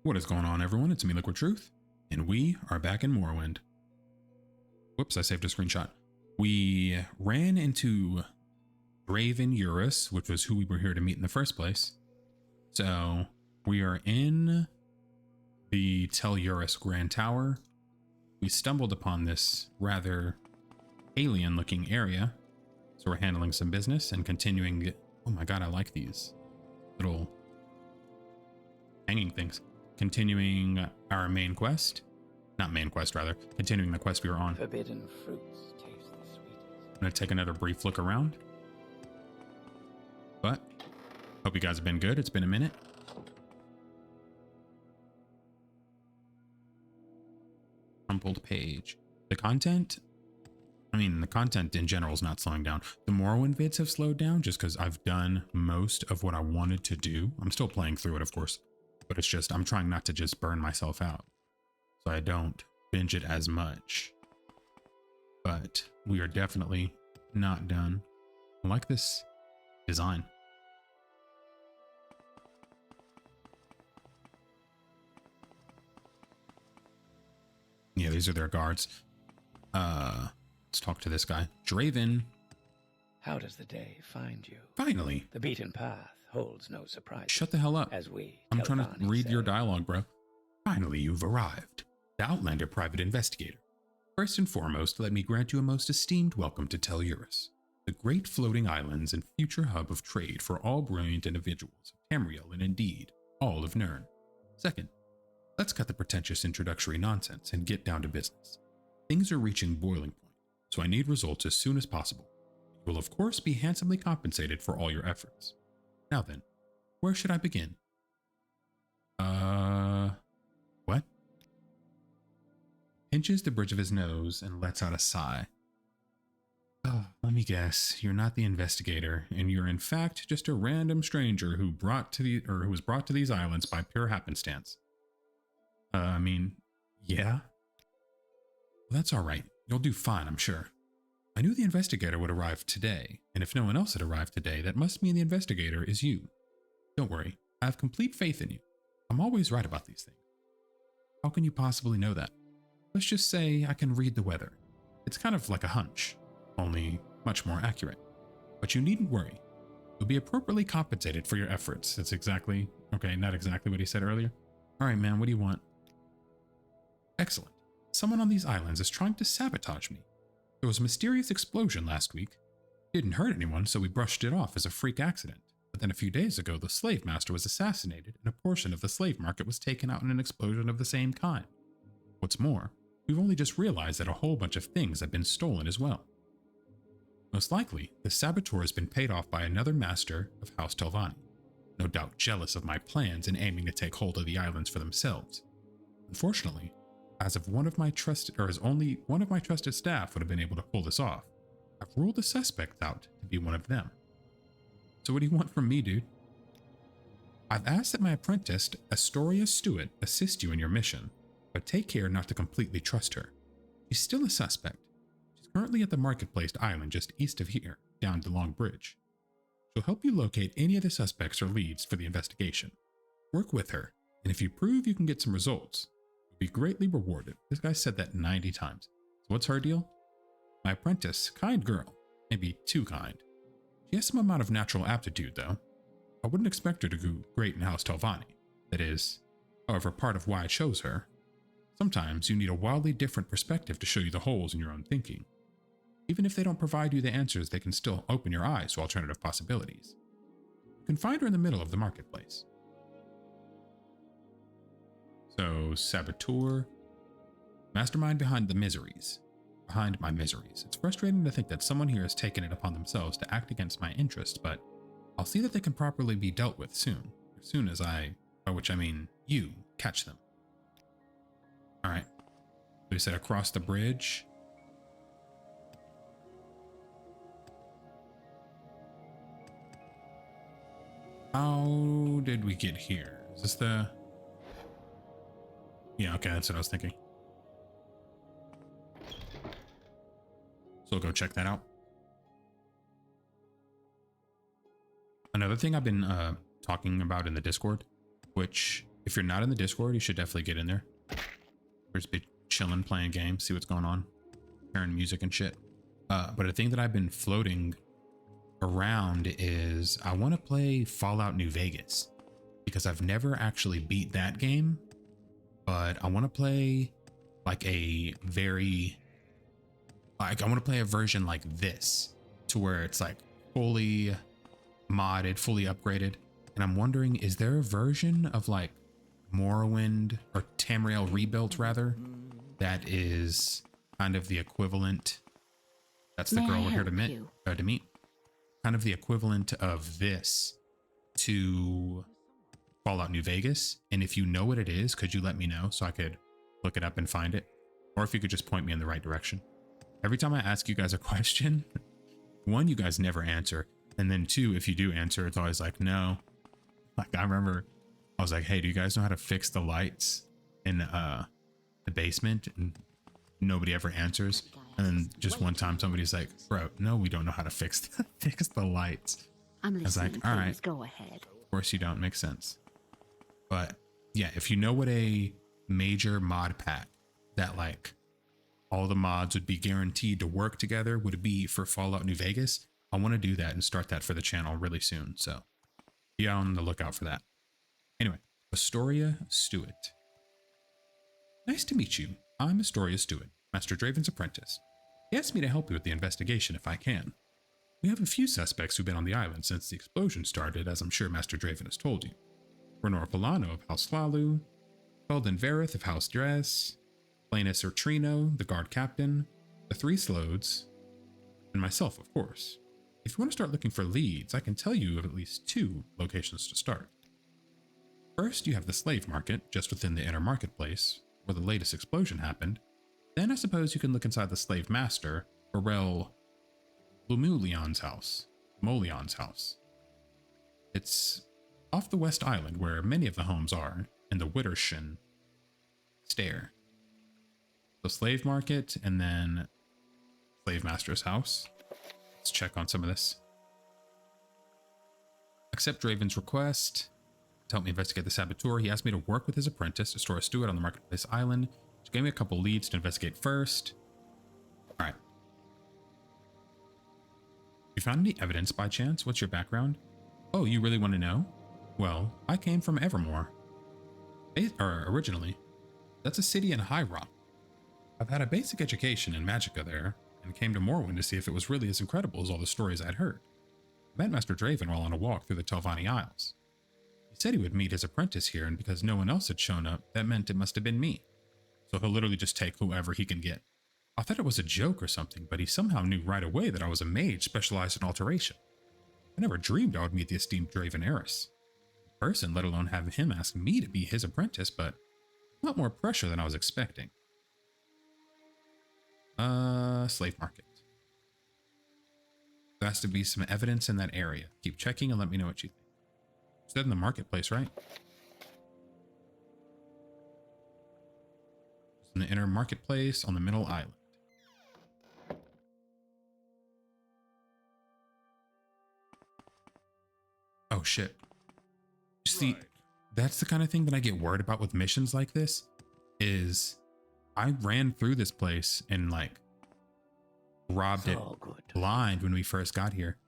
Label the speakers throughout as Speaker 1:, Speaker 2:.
Speaker 1: What is going on, everyone? It's me, Liquid Truth, and we are back in Morrowind. Whoops, I saved a screenshot. We ran into Raven Eurus, which was who we were here to meet in the first place. So we are in the Tel Eurus Grand Tower. We stumbled upon this rather alien-looking area, so we're handling some business and continuing. Oh my god, I like these little hanging things. Continuing our main quest. Not main quest, rather. Continuing the quest we were on.
Speaker 2: Forbidden fruits taste the sweetest.
Speaker 1: I'm going to take another brief look around. But, hope you guys have been good. It's been a minute. Crumpled page. The content in general is not slowing down. The Morrowind vids have slowed down just because I've done most of what I wanted to do. I'm still playing through it, of course. But it's just, I'm trying not to just burn myself out, so I don't binge it as much. But we are definitely not done. I like this design. Yeah, these are their guards. Let's talk to this guy. Draven.
Speaker 2: How does the day find you?
Speaker 1: Finally.
Speaker 2: The beaten path holds no surprise.
Speaker 1: Shut the hell up.
Speaker 2: As we
Speaker 1: I'm trying to read your dialogue, bro. Finally, you've arrived. The Outlander Private Investigator. First and foremost, let me grant you a most esteemed welcome to Tel Eurus, the great floating islands and future hub of trade for all brilliant individuals of Tamriel and indeed all of Nirn. Second, let's cut the pretentious introductory nonsense and get down to business. Things are reaching boiling point, so I need results as soon as possible. You will of course be handsomely compensated for all your efforts. Now then, where should I begin? What? Pinches the bridge of his nose and lets out a sigh. Oh, let me guess, you're not the investigator, and you're in fact just a random stranger who was brought to these islands by pure happenstance. Yeah. Well, that's all right. You'll do fine, I'm sure. I knew the investigator would arrive today, and if no one else had arrived today, that must mean the investigator is you. Don't worry, I have complete faith in you. I'm always right about these things. How can you possibly know that? Let's just say I can read the weather. It's kind of like a hunch, only much more accurate. But you needn't worry. You'll be appropriately compensated for your efforts. That's exactly, okay, not exactly what he said earlier. All right, man, what do you want? Excellent. Someone on these islands is trying to sabotage me. There was a mysterious explosion last week. Didn't hurt anyone, so we brushed it off as a freak accident. But then a few days ago, the slave master was assassinated and a portion of the slave market was taken out in an explosion of the same kind. What's more, we've only just realized that a whole bunch of things have been stolen as well. Most likely, the saboteur has been paid off by another master of House Telvanni, no doubt jealous of my plans and aiming to take hold of the islands for themselves. Unfortunately, as only one of my trusted staff would have been able to pull this off, I've ruled a suspect out to be one of them. So what do you want from me, dude? I've asked that my apprentice, Astoria Stewart, assist you in your mission, but take care not to completely trust her. She's still a suspect. She's currently at the Marketplace Island just east of here, down the Long Bridge. She'll help you locate any of the suspects or leads for the investigation. Work with her, and if you prove you can get some results, you'll be greatly rewarded. This guy said that 90 times. So what's her deal? My apprentice, kind girl, maybe too kind. She has some amount of natural aptitude, though. I wouldn't expect her to do great in House Telvanni. That is, however, part of why I chose her. Sometimes you need a wildly different perspective to show you the holes in your own thinking. Even if they don't provide you the answers, they can still open your eyes to alternative possibilities. You can find her in the middle of the marketplace. So, saboteur, mastermind behind my miseries. It's frustrating to think that someone here has taken it upon themselves to act against my interests, but I'll see that they can properly be dealt with soon. As soon as by which I mean you, catch them. Alright. So he said across the bridge. How did we get here? Is this the... Yeah, okay, that's what I was thinking. So go check that out. Another thing I've been talking about in the Discord, which If you're not in the Discord, you should definitely get in there. We're just be chilling, playing games, see what's going on, hearing music and shit. But a thing that I've been floating around is I want to play Fallout New Vegas because I've never actually beat that game, but I want to play like I want to play a version like this to where it's like fully modded, fully upgraded. And I'm wondering, is there a version of like Morrowind or Tamriel rebuilt rather that is kind of the equivalent? That's the girl we're here to meet. Kind of the equivalent of this to Fallout New Vegas. And if you know what it is, could you let me know so I could look it up and find it? Or if you could just point me in the right direction. Every time I ask you guys a question, one, you guys never answer. And then two, if you do answer, it's always like, no. Like I remember I was like, hey, do you guys know how to fix the lights in the basement? And nobody ever answers. And then just one time somebody's like, bro, no, we don't know how to fix the lights. I was like, all right,
Speaker 3: go ahead.
Speaker 1: Of course you don't, make sense. But yeah, if you know what a major mod pack that like all the mods would be guaranteed to work together would be for Fallout New Vegas, I want to do that and start that for the channel really soon. So be on the lookout for that. Anyway, Astoria Stewart. Nice to meet you. I'm Astoria Stewart, Master Draven's apprentice. He asked me to help you with the investigation if I can. We have a few suspects who've been on the island since the explosion started, as I'm sure Master Draven has told you. Renor Polano of House Slalu, Felden Verith of House Dress, Planus Urtrino, the guard captain, the three Slodes, and myself, of course. If you want to start looking for leads, I can tell you of at least 2 locations to start. First, you have the slave market, just within the inner marketplace, where the latest explosion happened. Then I suppose you can look inside the slave master, Orel Lumulion's house. It's off the West Island, where many of the homes are, in the Wittershin Stair. The slave market, and then slave master's house. Let's check on some of this. Accept Draven's request to help me investigate the saboteur. He asked me to work with his apprentice to store a steward on the marketplace island. She gave me a couple leads to investigate first. All right. You found any evidence by chance? What's your background? Oh, you really want to know? Well, I came from Evermore. Originally. That's a city in High Rock. I've had a basic education in Magicka there, and came to Morrowind to see if it was really as incredible as all the stories I'd heard. I met Master Draven while on a walk through the Telvanni Isles. He said he would meet his apprentice here, and because no one else had shown up, that meant it must have been me. So he'll literally just take whoever he can get. I thought it was a joke or something, but he somehow knew right away that I was a mage specialized in alteration. I never dreamed I would meet the esteemed Draven heiress in person, let alone have him ask me to be his apprentice, but a lot more pressure than I was expecting. Slave market. There has to be some evidence in that area. Keep checking and let me know what you think. You said in the marketplace, right? It's in the inner marketplace on the middle island. Oh shit. You see, that's the kind of thing that I get worried about with missions like this, is I ran through this place and like robbed it blind when we first got here.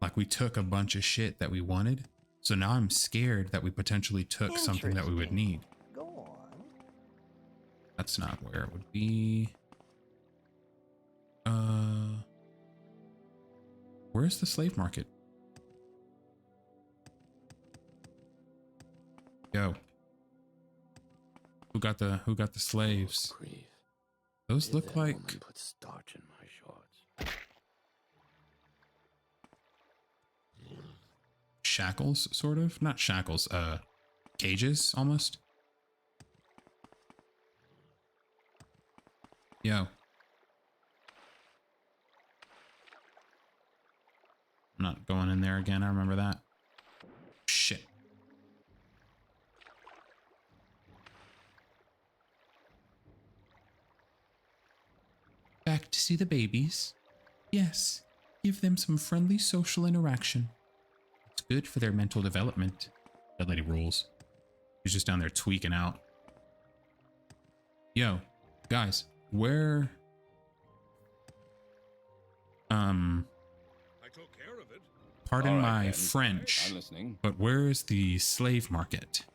Speaker 1: Like we took a bunch of shit that we wanted. So now I'm scared that we potentially took something that we would need.
Speaker 4: Go on.
Speaker 1: That's not where it would be. Where's the slave market? Yo. Who got the slaves? Those look like
Speaker 2: Put starch in my shorts.
Speaker 1: shackles, sort of. Not shackles, cages almost. Yo. I'm not going in there again, I remember that. Shit. Back to see the babies? Yes, give them some friendly social interaction. It's good for their mental development. That lady rules. He's just down there tweaking out. Yo, guys, where...
Speaker 3: I took care of it.
Speaker 1: Pardon
Speaker 4: All right,
Speaker 1: my
Speaker 4: then.
Speaker 1: French,
Speaker 4: I'm listening.
Speaker 1: but where is the slave market?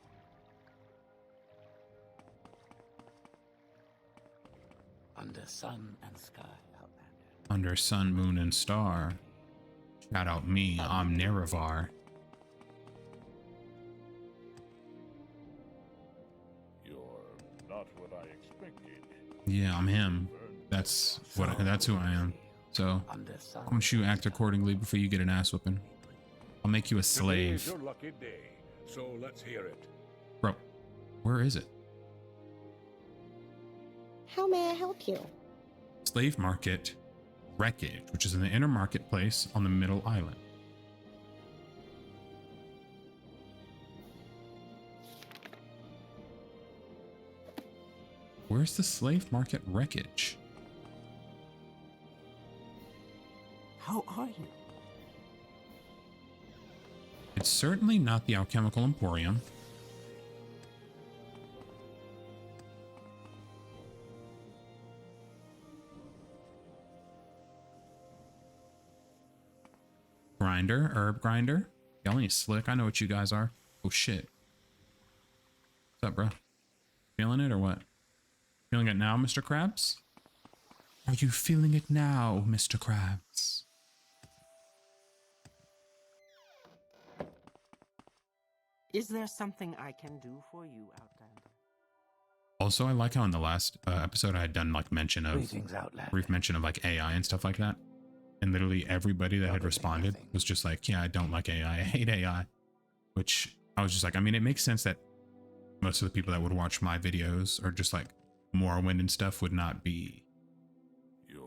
Speaker 2: Under sun and sky, Outlander.
Speaker 1: Under sun, moon, and star. Shout out me, I'm Nerevar.
Speaker 3: You're not what I expected.
Speaker 1: Yeah, I'm him. That's who I am. So,
Speaker 2: Under sun.
Speaker 1: why don't you act accordingly before you get an ass whipping? I'll make you a
Speaker 3: Today is
Speaker 1: slave.
Speaker 3: your lucky day, so let's hear it.
Speaker 1: Bro, where is it?
Speaker 5: How may I help you?
Speaker 1: Slave market wreckage, which is in the inner marketplace on the middle island. Where's the slave market wreckage?
Speaker 2: How are you?
Speaker 1: It's certainly not the Alchemical Emporium. Herb grinder. Y'all ain't slick. I know what you guys are. Oh shit. What's up, bro? Feeling it or what? Feeling it now, Mr. Krabs? Are you feeling it now, Mr. Krabs?
Speaker 6: Is there something I can do for you, Outlander?
Speaker 1: Also, I like how in the last episode I had done like mention of
Speaker 2: Greetings, Outlander.
Speaker 1: brief mention of like AI and stuff like that. And literally everybody that had responded was just like, yeah, I don't like AI. I hate AI. Which I was just like, I mean, it makes sense that most of the people that would watch my videos or just like Morrowind and stuff would not be
Speaker 3: You're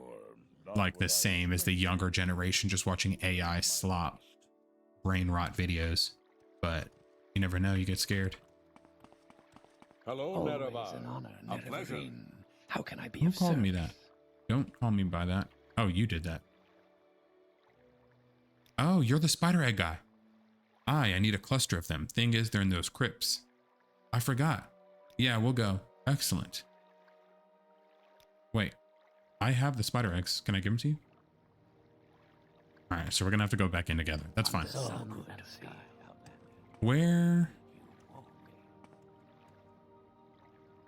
Speaker 3: not
Speaker 1: like
Speaker 3: what
Speaker 1: the
Speaker 3: I
Speaker 1: same as the younger generation just watching AI slop brain rot videos. But you never know, you get scared.
Speaker 3: Hello,
Speaker 2: Always
Speaker 3: Nerevar.
Speaker 2: an honor,
Speaker 3: A pleasure.
Speaker 2: Nerevarine. How can I be
Speaker 1: Who
Speaker 2: of
Speaker 1: called me
Speaker 2: service?
Speaker 1: that? Don't call me by that. Oh, you did that. Oh, you're the spider egg guy. I need a cluster of them. Thing is, they're in those crypts. I forgot. Yeah, we'll go. Excellent. Wait, I have the spider eggs. Can I give them to you? All right, so we're gonna have to go back in together. That's fine.
Speaker 2: So good to see.
Speaker 1: Where?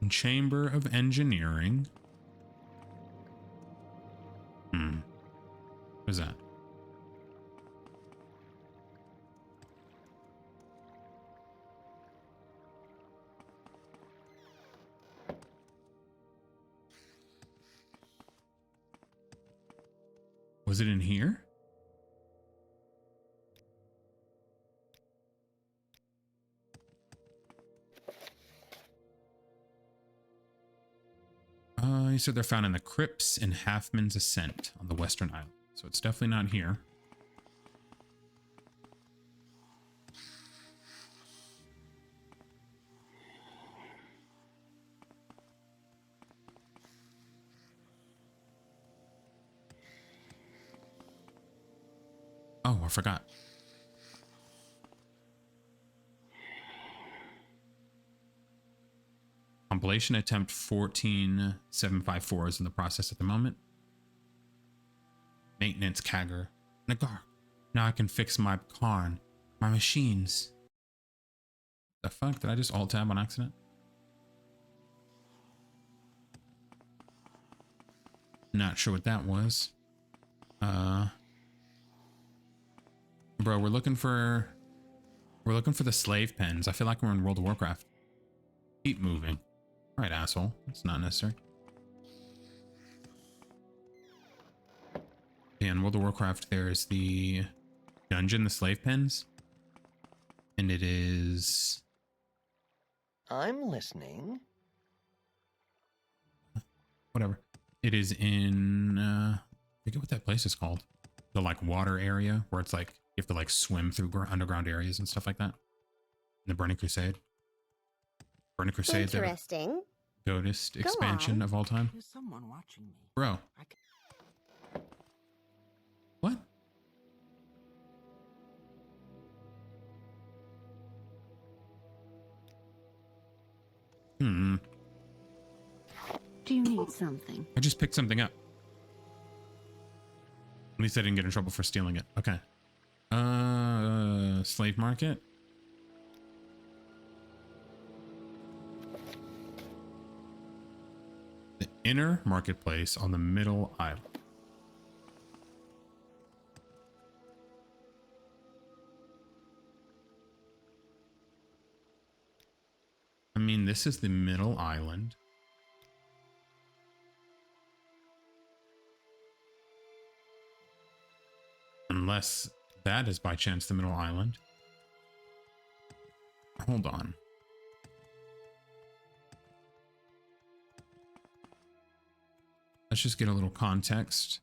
Speaker 1: Chamber of Engineering. What is that? Was it in here? You said they're found in the crypts in Halfman's Ascent on the Western Island. So it's definitely not here. Oh, I forgot. Compilation attempt 14754 is in the process at the moment. Maintenance Kagger. Nagar. Now I can fix my Karn. My machines. The fuck? Did I just alt tab on accident? Not sure what that was. Bro, we're looking for the slave pens. I feel like we're in World of Warcraft. Keep moving. All right, asshole. It's not necessary. Yeah, in World of Warcraft, there's the dungeon, the slave pens. And it is...
Speaker 7: I'm listening.
Speaker 1: whatever. It is in... I forget what that place is called. The, like, water area where it's like, you have to, like, swim through underground areas and stuff like that. In the Burning Crusade. Burning Crusade, the
Speaker 5: Interesting.
Speaker 1: goatest expansion
Speaker 5: on.
Speaker 1: of all time.
Speaker 6: There's someone watching me.
Speaker 1: Bro,
Speaker 6: I can...
Speaker 1: what? Hmm.
Speaker 4: Do you need something?
Speaker 1: I just picked something up. At least I didn't get in trouble for stealing it. Okay. Slave market. The inner marketplace on the middle island. I mean, this is the middle island. Unless that is by chance the middle island. Hold on. Let's just get a little context.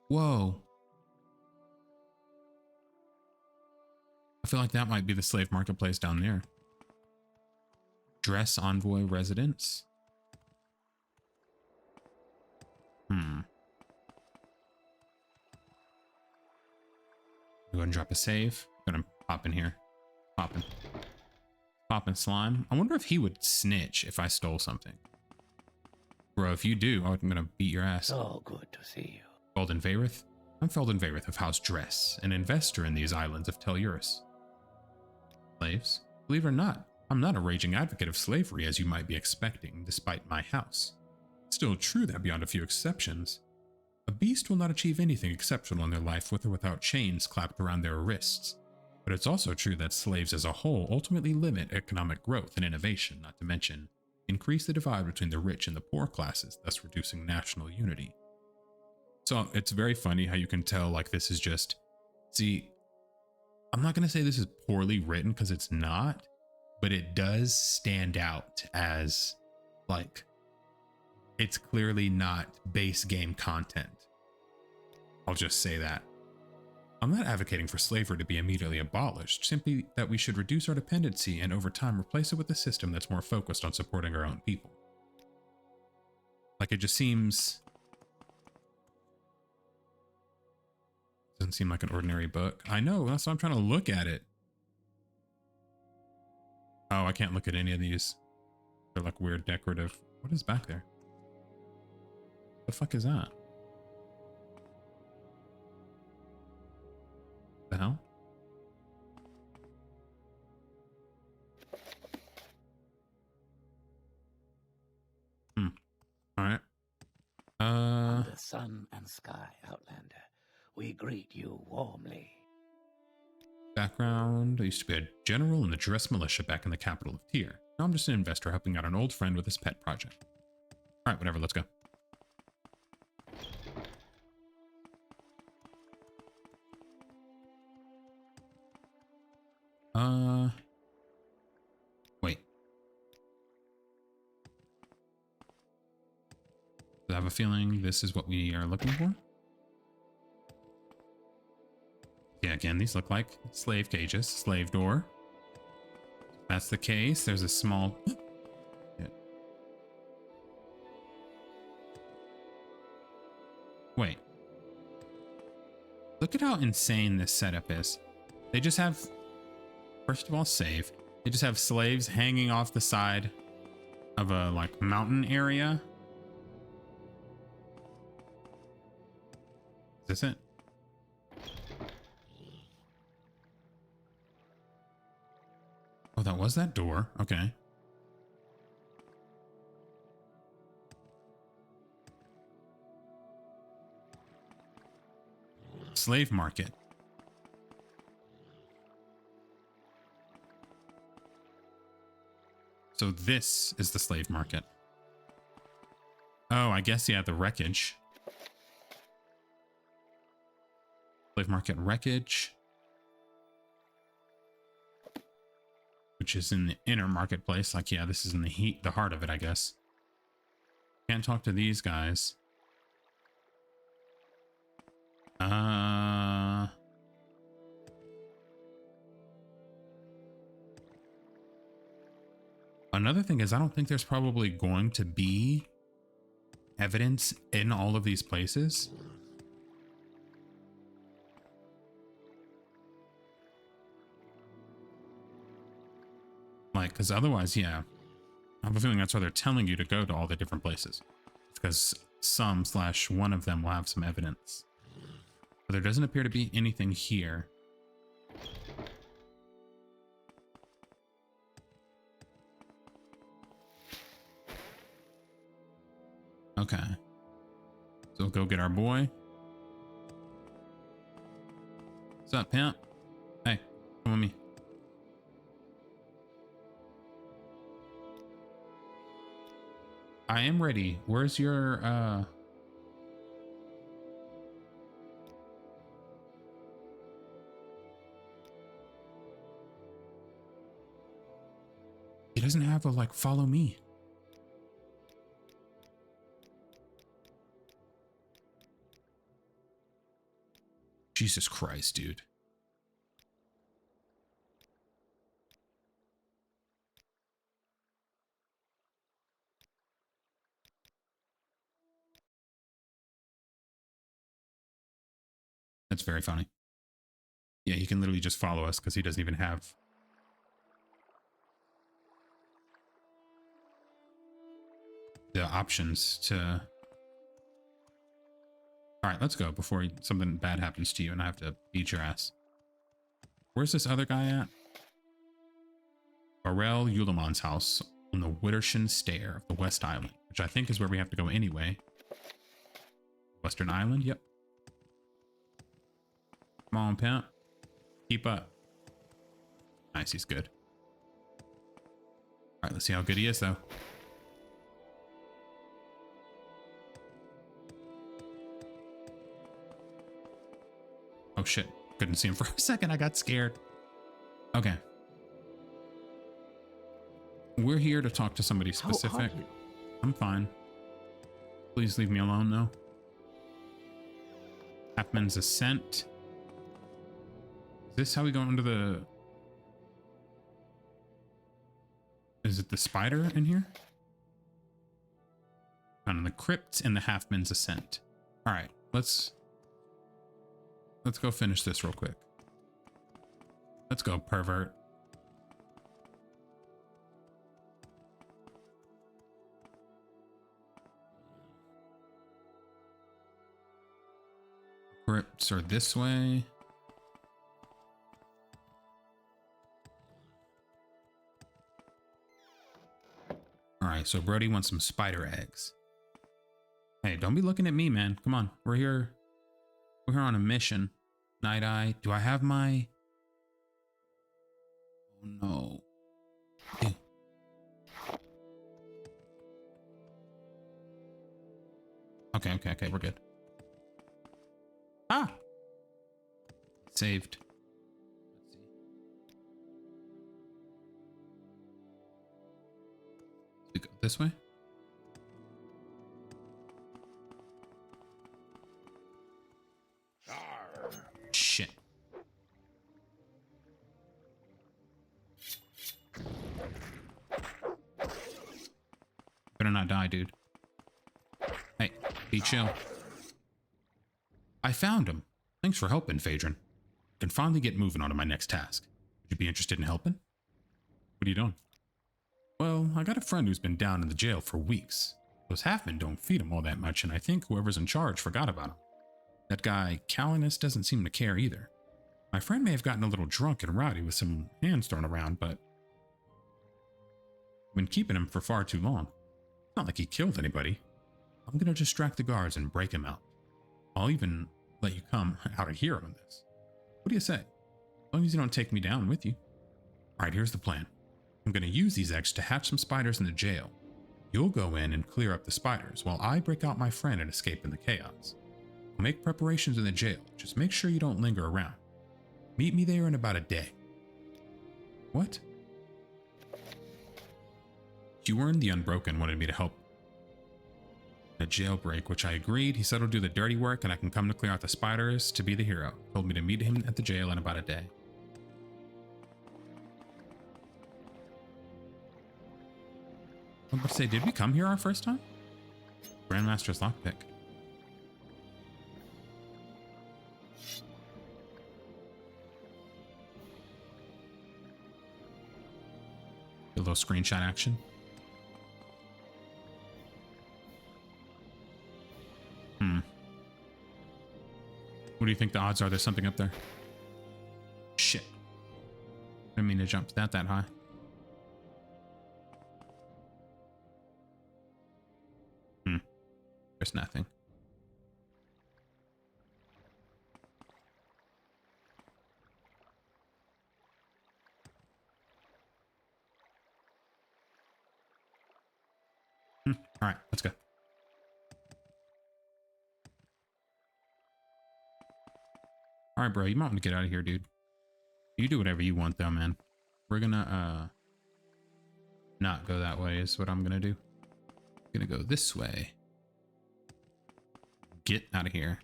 Speaker 1: Whoa. I feel like that might be the slave marketplace down there. Dress envoy residence. Go ahead and drop a save. Gonna pop in here. Popping slime. I wonder if he would snitch if I stole something. Bro, if you do, I'm gonna beat your ass.
Speaker 2: So good to see you.
Speaker 1: Felden Vayrith? I'm Felden Vayrith of House Dress, an investor in these islands of Telurus. Slaves? Believe it or not, I'm not a raging advocate of slavery as you might be expecting, despite my house. Still true that beyond a few exceptions, a beast will not achieve anything exceptional in their life with or without chains clapped around their wrists. But it's also true that slaves as a whole ultimately limit economic growth and innovation, not to mention increase the divide between the rich and the poor classes, thus reducing national unity. So it's very funny how you can tell like this is just, see, I'm not going to say this is poorly written because it's not, but it does stand out as like, it's clearly not base game content. I'll just say that. I'm not advocating for slavery to be immediately abolished, simply that we should reduce our dependency and over time replace it with a system that's more focused on supporting our own people. Like it just seems... Doesn't seem like an ordinary book. I know, that's why I'm trying to look at it. Oh, I can't look at any of these. They're like weird decorative. What is back there? The fuck is that? The hell? All right.
Speaker 2: Under sun and sky, Outlander, we greet you warmly.
Speaker 1: Background: I used to be a general in the Dress Militia back in the capital of Tyr. Now I'm just an investor helping out an old friend with his pet project. All right, whatever, let's go. Wait. I have a feeling this is what we are looking for. Yeah, again, these look like slave cages. Slave door. If that's the case, there's a small... Yeah. Wait. Look at how insane this setup is. They just have... First of all, save. They just have slaves hanging off the side of a, like, mountain area. Is this it? Oh, that was that door. Okay. Slave market. So this is the slave market. Oh, I guess, yeah, the wreckage. Slave market wreckage. Which is in the inner marketplace. Like, yeah, this is in the heart of it, I guess. Can't talk to these guys. Another thing is, I don't think there's probably going to be evidence in all of these places. Like, because otherwise, yeah. I have a feeling that's why they're telling you to go to all the different places. It's because some/one of them will have some evidence. But there doesn't appear to be anything here. Okay. So we'll go get our boy. What's up, pimp? Hey, come with me. I am ready. Where's your, He doesn't have a, like, follow me. Jesus Christ, dude. That's very funny. Yeah, he can literally just follow us because he doesn't even have... the options to... All right, let's go before something bad happens to you and I have to beat your ass. Where's this other guy at? Barrel Ulemon's house on the Wittershan Stair of the West Island, which I think is where we have to go anyway. Western Island, yep. Come on, pimp. Keep up. Nice, he's good. All right, let's see how good he is, though. Oh, shit. Couldn't see him for a second. I got scared. Okay. We're here to talk to somebody specific.
Speaker 2: How are you?
Speaker 1: I'm fine. Please leave me alone, though. Halfman's Ascent. Is this how we go into the... Is it the spider in here? On the Crypt and the Halfman's Ascent. All right, let's go finish this real quick. Let's go, pervert. Crypts are this way. All right, so Brody wants some spider eggs. Hey, don't be looking at me, man. Come on, we're here on a mission. Night Eye, do I have my... Oh no. Ew. Okay, we're good. Ah! Saved. Let's see. We go this way? Shit. Better not die, dude. Hey, be chill. I found him. Thanks for helping, Phaedron. Can finally get moving on to my next task. Would you be interested in helping? What are you doing? Well, I got a friend who's been down in the jail for weeks. Those halfmen don't feed him all that much, and I think whoever's in charge forgot about him. That guy, Calinus, doesn't seem to care either. My friend may have gotten a little drunk and rowdy with some hands thrown around, but I've been keeping him for far too long. It's not like he killed anybody. I'm gonna distract the guards and break him out. I'll even let you come out a hero in this. What do you say? As long as you don't take me down with you. Alright, here's the plan. I'm gonna use these eggs to hatch some spiders in the jail. You'll go in and clear up the spiders while I break out my friend and escape in the chaos. I'll make preparations in the jail. Just make sure you don't linger around. Meet me there in about a day. What? Huron the Unbroken wanted me to help a jailbreak, which I agreed. He said he'll do the dirty work and I can come to clear out the spiders to be the hero. Told me to meet him at the jail in about a day. I was about to say, did we come here our first time? Grandmaster's lockpick. little screenshot action. What do you think the odds are there's something up there? Shit. Didn't mean to jump that high. There's nothing. All right, let's go. All right, bro, you might want to get out of here, dude. You do whatever you want, though, man. We're gonna, not go that way is what I'm gonna do. Gonna go this way. Get out of here.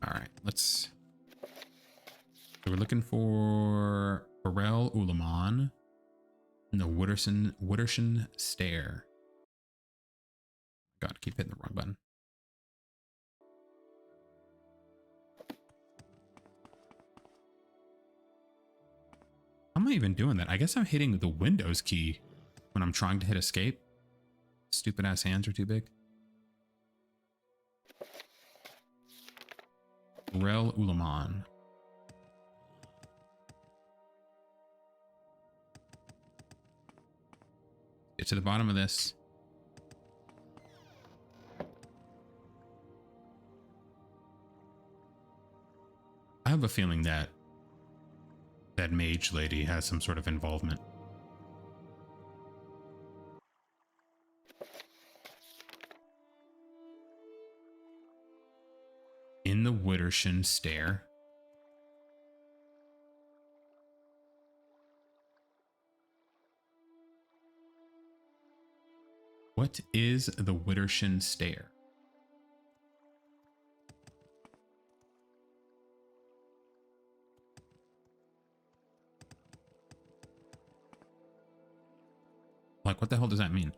Speaker 1: All right, let's... So we're looking for Morrowind Ulamon and the Wooderson Stair. God, keep hitting the wrong button. How am I even doing that? I guess I'm hitting the Windows key when I'm trying to hit escape. Stupid ass hands are too big. Morrowind Ulamon. Get to the bottom of this. I have a feeling that that mage lady has some sort of involvement. In the Wooderson Stair. What is the Wooderson Stair? Like, what the hell does that mean?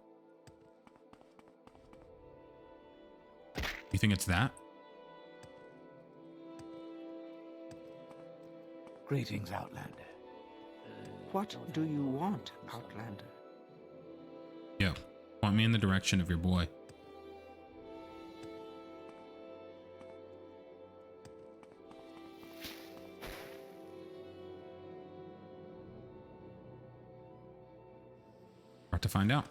Speaker 1: You think it's that?
Speaker 2: Greetings, Outlander.
Speaker 6: What do you want, Outlander?
Speaker 1: Yo, point me in the direction of your boy. Hard to find out.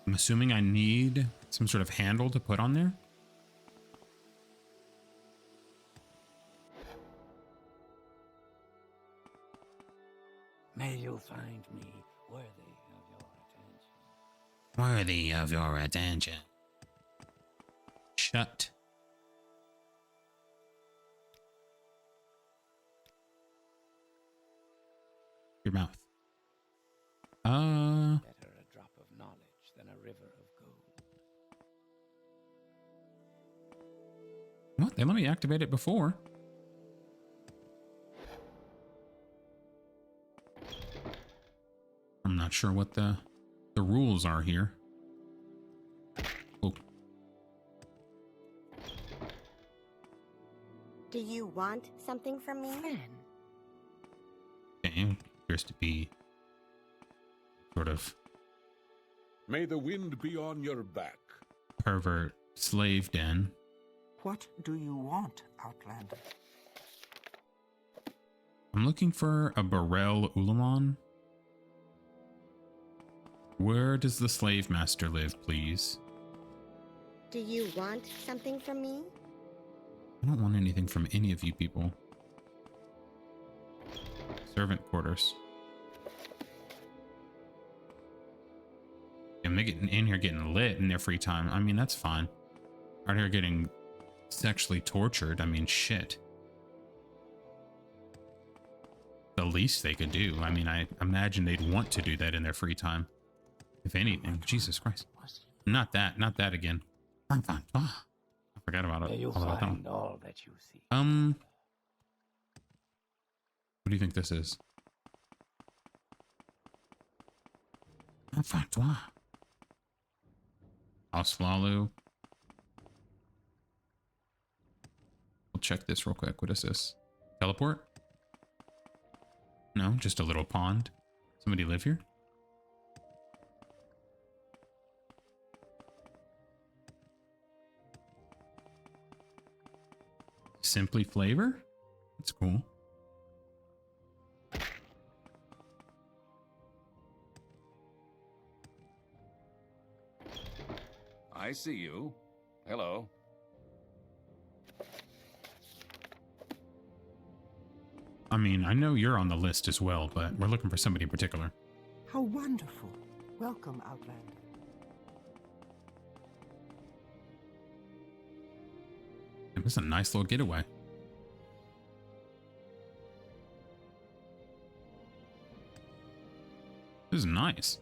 Speaker 1: I'm assuming I need some sort of handle to put on there.
Speaker 2: May you find me worthy of your attention.
Speaker 1: Worthy of your attention. Shut. Your mouth.
Speaker 2: Better a drop of knowledge than a river of gold.
Speaker 1: What? They let me activate it before. I'm not sure what the rules are here. Oh.
Speaker 5: Do you want something from me?
Speaker 1: Okay. Appears to be sort of
Speaker 3: May the wind be on your back.
Speaker 1: pervert slave den.
Speaker 6: What do you want, Outlander?
Speaker 1: I'm looking for a Morrowind Ulamon. Where does the slave master live, please?
Speaker 5: Do you want something from me?
Speaker 1: I don't want anything from any of you people. Servant quarters. And they getting in here getting lit in their free time. I mean, that's fine. Out here getting sexually tortured. I mean, shit. The least they could do. I mean, I imagine they'd want to do that in their free time. If anything. Jesus Christ. Not that. Not that again. I'm fine. Ah, I forgot about
Speaker 2: May
Speaker 1: it.
Speaker 2: you
Speaker 1: All about that
Speaker 2: find
Speaker 1: one.
Speaker 2: all that you seek.
Speaker 1: What do you think this is? Enfin, toi. Oslalu. We'll check this real quick. What is this? Teleport? No, just a little pond. Somebody live here? Simply flavor? That's cool.
Speaker 8: I see you. Hello.
Speaker 1: I mean, I know you're on the list as well, but we're looking for somebody in particular.
Speaker 6: How wonderful. Welcome, Outlander.
Speaker 1: This is a nice little getaway. This is nice.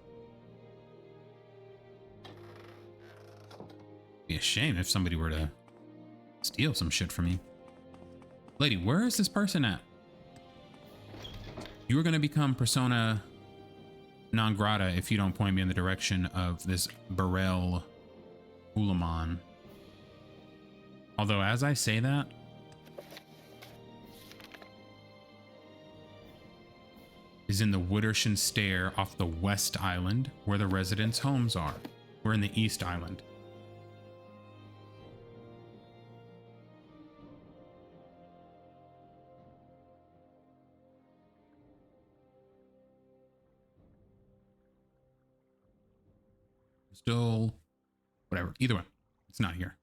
Speaker 1: Be a shame if somebody were to steal some shit from me. Lady, where is this person at? You are going to become persona non grata if you don't point me in the direction of this Burrell Ulamon. Although, as I say that, is in the Woodershan Stair off the West Island, where the residents' homes are. We're in the East Island. Still, whatever. Either way, it's not here.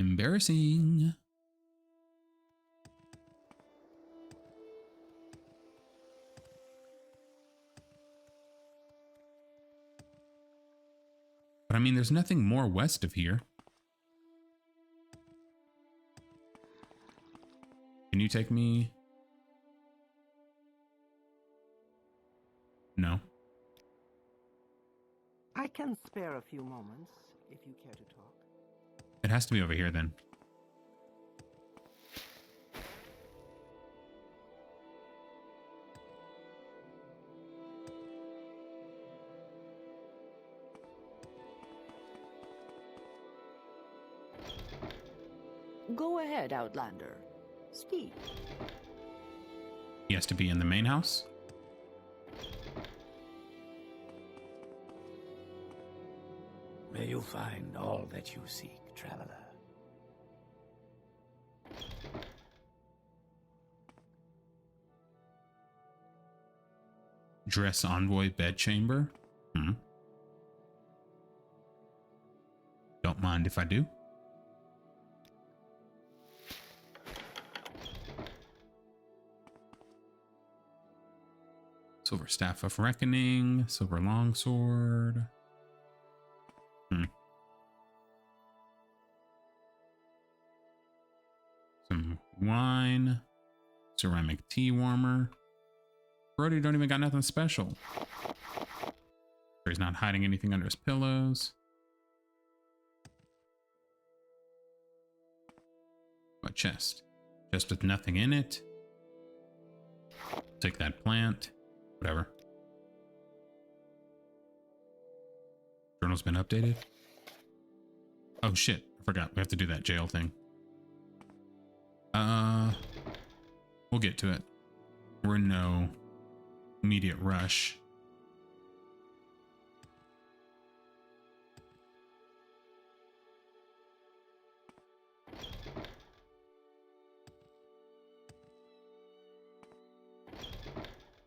Speaker 1: Embarrassing. But I mean, there's nothing more west of here. Can you take me? No.
Speaker 6: I can spare a few moments if you care to talk.
Speaker 1: It has to be over here then.
Speaker 9: Go ahead, Outlander. Speak.
Speaker 1: He has to be in the main house.
Speaker 2: May you find all that you seek, traveler.
Speaker 1: Dress envoy bedchamber. Don't mind if I do. Silver Staff of Reckoning, Silver Longsword. Some wine, ceramic tea warmer. Brody don't even got nothing special. He's not hiding anything under his pillows. A chest. Chest with nothing in it. Take that plant. Whatever. Journal's been updated. Oh shit, I forgot. We have to do that jail thing. We'll get to it. We're in no immediate rush.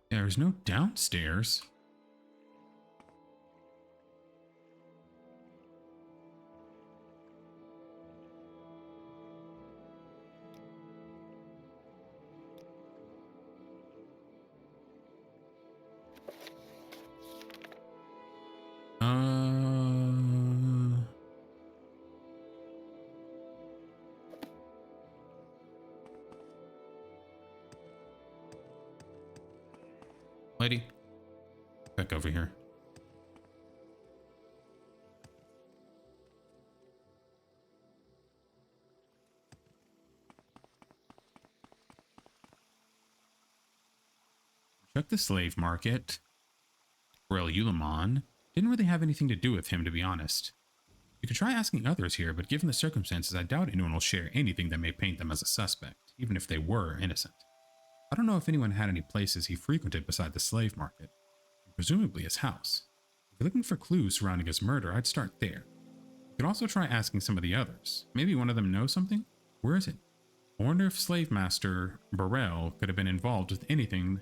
Speaker 1: There's no downstairs. Lady, back over here. Check the slave market. Morrowind Ulamon. Didn't really have anything to do with him, to be honest. You could try asking others here, but given the circumstances, I doubt anyone will share anything that may paint them as a suspect, even if they were innocent. I don't know if anyone had any places he frequented beside the slave market, presumably his house. If you're looking for clues surrounding his murder, I'd start there. You could also try asking some of the others. Maybe one of them knows something? Where is it? I wonder if Slave Master Burrell could have been involved with anything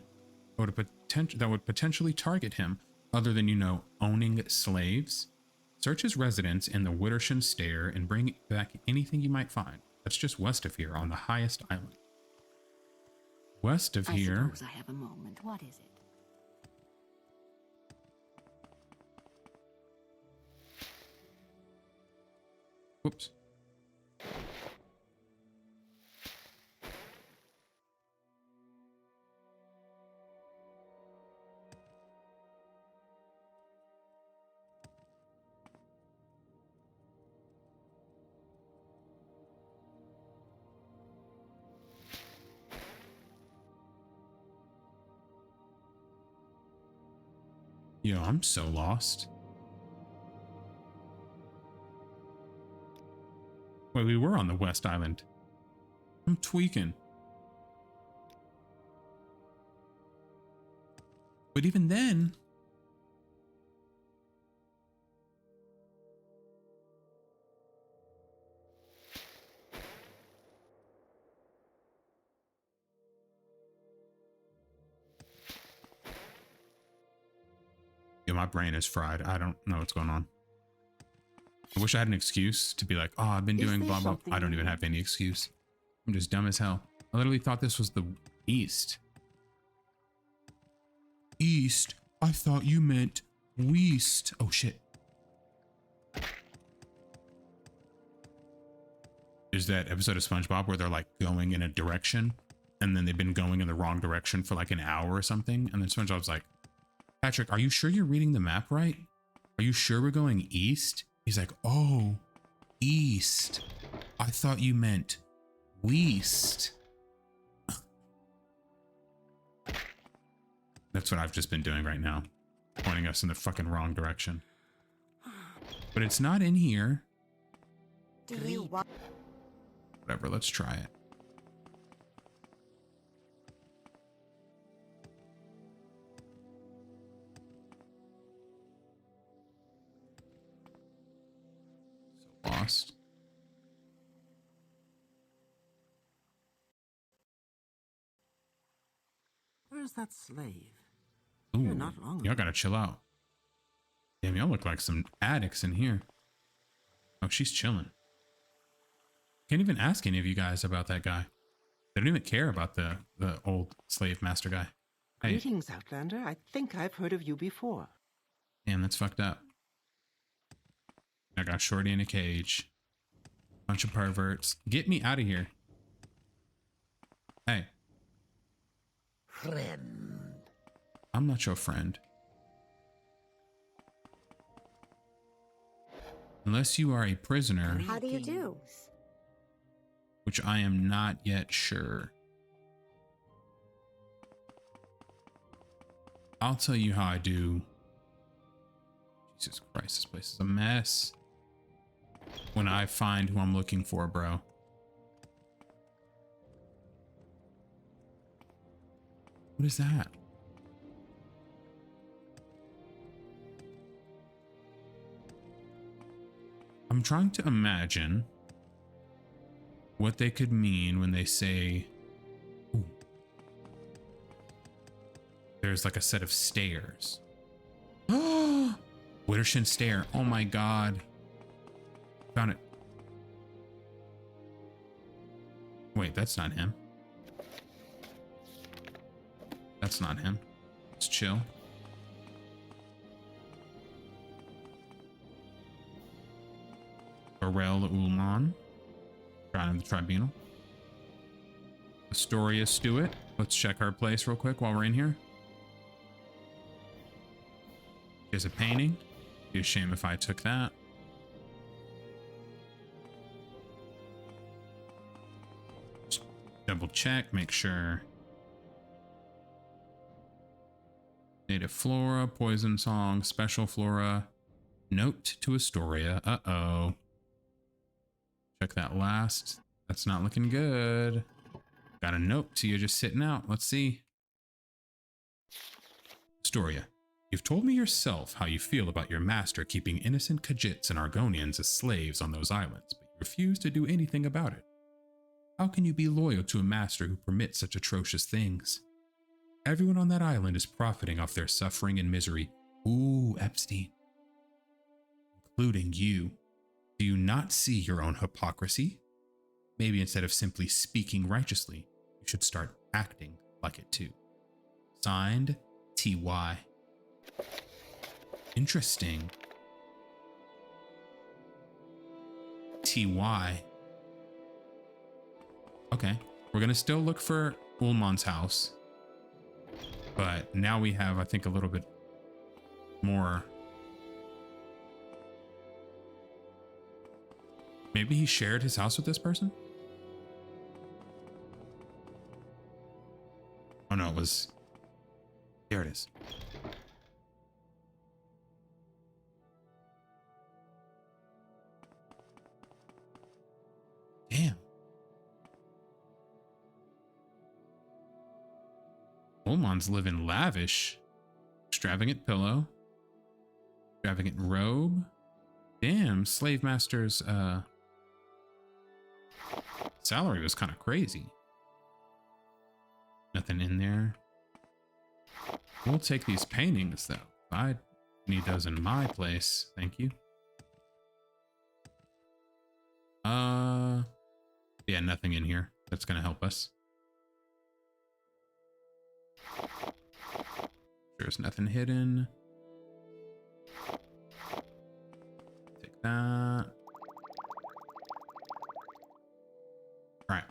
Speaker 1: that would potentially target him, other than, you know, owning slaves. Search his residence in the Wittershan Stair and bring back anything you might find. That's just west of here on the highest island. West of here.
Speaker 4: I suppose I have a moment. What is it?
Speaker 1: Whoops. Yo, I'm so lost. Wait, we were on the West Island. I'm tweaking. But even then... Yeah, my brain is fried. I don't know what's going on. I wish I had an excuse to be like, oh, I've been doing blah, blah. I don't even have any excuse. I'm just dumb as hell. I literally thought this was the East. East? I thought you meant West. Oh, shit. There's that episode of SpongeBob where they're like going in a direction and then they've been going in the wrong direction for like an hour or something. And then SpongeBob's like, Patrick, are you sure you're reading the map right? Are you sure we're going east? He's like, oh, east. I thought you meant west. That's what I've just been doing right now. Pointing us in the fucking wrong direction. But it's not in here.
Speaker 5: Do you want?
Speaker 1: Whatever, let's try it. Lost.
Speaker 6: Where's that slave?
Speaker 1: Ooh,
Speaker 6: Here not long
Speaker 1: y'all
Speaker 6: ago.
Speaker 1: gotta chill out. Damn, y'all look like some addicts in here. Oh, she's chilling. Can't even ask any of you guys about that guy. They don't even care about the old slave master guy. Hey,
Speaker 6: Greetings, Outlander. I think I've heard of you before.
Speaker 1: damn, that's fucked up. I got Shorty in a cage. Bunch of perverts. Get me out of here. Hey,
Speaker 2: Friend.
Speaker 1: I'm not your friend. Unless you are a prisoner,
Speaker 5: How do you do?
Speaker 1: which I am not yet sure. I'll tell you how I do. Jesus Christ, this place is a mess. When I find who I'm looking for, bro. What is that? I'm trying to imagine what they could mean when they say, ooh, there's like a set of stairs. Wittershan Stair. Oh my God. Found it. Wait, that's not him. That's not him. Let's chill. Morrowind Ulamon. Crown of the Tribunal. Astoria Stewart. Let's check her place real quick while we're in here. Here's a painting. Be a shame if I took that. Just double check, make sure. Native flora, poison song, special flora, note to Astoria. Uh-oh. Check that last. That's not looking good. Got a note to you just sitting out. Let's see. Astoria, you've told me yourself how you feel about your master keeping innocent Khajiits and Argonians as slaves on those islands, but you refuse to do anything about it. How can you be loyal to a master who permits such atrocious things? Everyone on that island is profiting off their suffering and misery. Ooh, Epstein. Including you. Do you not see your own hypocrisy? Maybe instead of simply speaking righteously, you should start acting like it too. Signed, T.Y. Interesting. T.Y. Okay, we're gonna still look for Ullman's house. But now we have, I think, a little bit more. Maybe he shared his house with this person? Oh no, it was... There it is. Damn. Ullman's living lavish. Extravagant pillow. Extravagant robe. Damn, slave master's salary was kind of crazy. Nothing in there. We'll take these paintings though. I need those in my place. Thank you. Yeah, nothing in here that's gonna help us. There's nothing hidden. Take that. All right.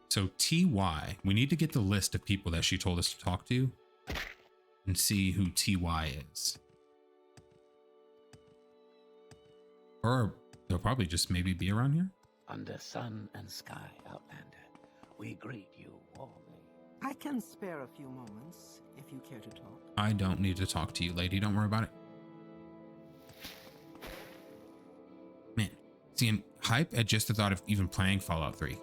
Speaker 1: So TY, we need to get the list of people that she told us to talk to and see who TY is. Or they'll probably just maybe be around here.
Speaker 2: Under sun and sky, Outlander, we greet you warmly.
Speaker 6: I can spare a few moments if you care to talk.
Speaker 1: I don't need to talk to you, lady. Don't worry about it. Man, see, I'm hype at just the thought of even playing Fallout 3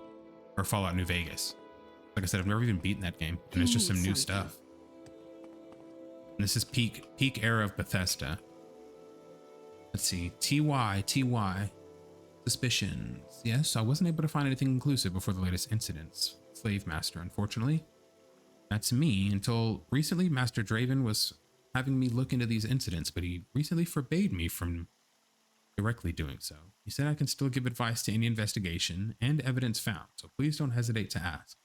Speaker 1: or Fallout New Vegas. Like I said, I've never even beaten that game, and it's just some new stuff. And this is peak era of Bethesda. Let's see, TY. Suspicions. Yes, I wasn't able to find anything conclusive before the latest incidents. Slave Master, unfortunately. That's me. Until recently, Master Draven was having me look into these incidents, but he recently forbade me from directly doing so. He said I can still give advice to any investigation and evidence found, so please don't hesitate to ask.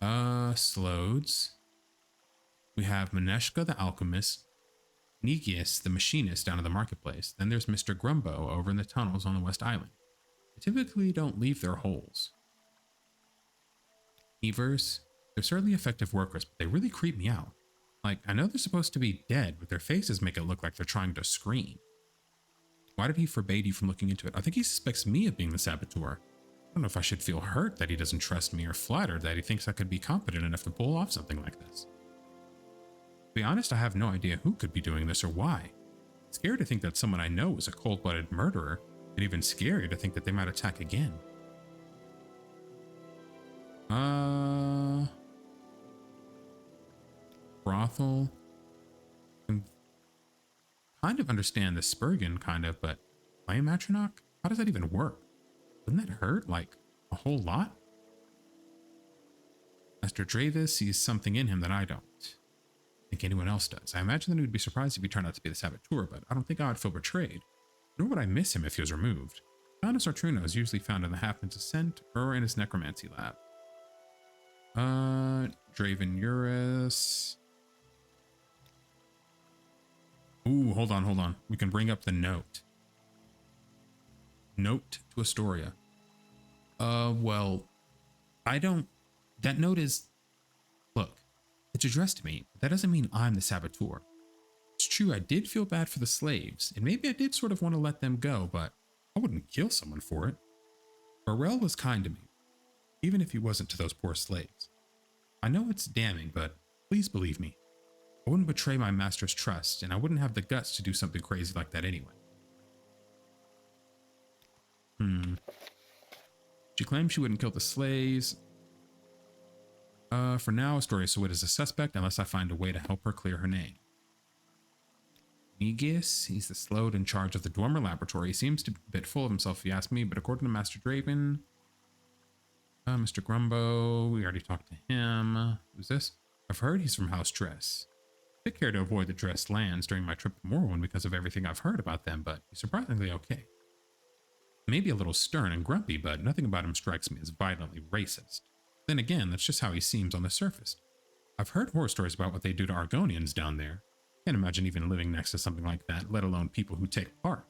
Speaker 1: Slodes. We have Maneshka the Alchemist, Nikius the Machinist down at the marketplace. Then there's Mr. Grumbo over in the tunnels on the West Island. They typically don't leave their holes. Evers, they're certainly effective workers, but they really creep me out. Like, I know they're supposed to be dead, but their faces make it look like they're trying to scream. Why did he forbade you from looking into it? I think he suspects me of being the saboteur. I don't know if I should feel hurt that he doesn't trust me or flattered that he thinks I could be competent enough to pull off something like this. To be honest, I have no idea who could be doing this or why. I'm scared to think that someone I know is a cold-blooded murderer, and even scarier to think that they might attack again. Brothel. I can kind of understand the Spurgeon, kind of, but flame Atronach? How does that even work? Wouldn't that hurt, like, a whole lot? Master Dravis sees something in him that I don't think anyone else does. I imagine that he would be surprised if he turned out to be the saboteur, but I don't think I would feel betrayed. Nor would I miss him if he was removed. Countess Artruno is usually found in the Halfman's Ascent or in his necromancy lab. Draven Urus. Ooh, hold on. We can bring up the note. Note to Astoria. Well, that note is, look, It's addressed to me, but that doesn't mean I'm the saboteur. It's true, I did feel bad for the slaves, and maybe I did sort of want to let them go, but I wouldn't kill someone for it. Morrell was kind to me, even if he wasn't to those poor slaves. I know it's damning, but please believe me. I wouldn't betray my master's trust, and I wouldn't have the guts to do something crazy like that anyway. She claimed she wouldn't kill the slaves. For now, Astoria Sawit is a suspect unless I find a way to help her clear her name. Negus, he's the Slode in charge of the Dormer Laboratory. He seems to be a bit full of himself if you ask me, but according to Master Draven, Mr. Grumbo, we already talked to him. Who's this? I've heard he's from House Dress. I took care to avoid the Dress lands during my trip to Morrowind because of everything I've heard about them, but he's surprisingly okay. Maybe a little stern and grumpy, but nothing about him strikes me as violently racist. Then again, that's just how he seems on the surface. I've heard horror stories about what they do to Argonians down there. Can't imagine even living next to something like that, let alone people who take part.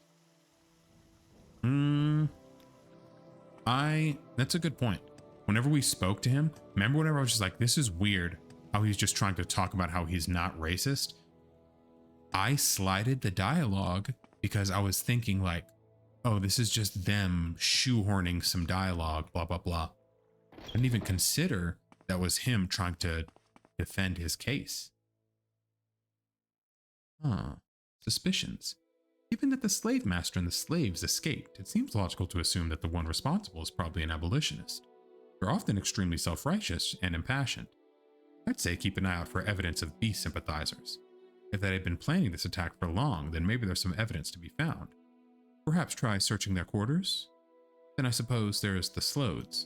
Speaker 1: That's a good point. Whenever we spoke to him, remember whenever I was just like, this is weird how he's just trying to talk about how he's not racist? I slided the dialogue because I was thinking like, oh, this is just them shoehorning some dialogue, blah, blah, blah. I didn't even consider that was him trying to defend his case. Suspicions. Given that the slave master and the slaves escaped, it seems logical to assume that the one responsible is probably an abolitionist. They're often extremely self-righteous and impassioned. I'd say keep an eye out for evidence of beast sympathizers. If they had been planning this attack for long, then maybe there's some evidence to be found. Perhaps try searching their quarters? Then I suppose there's the Slodes.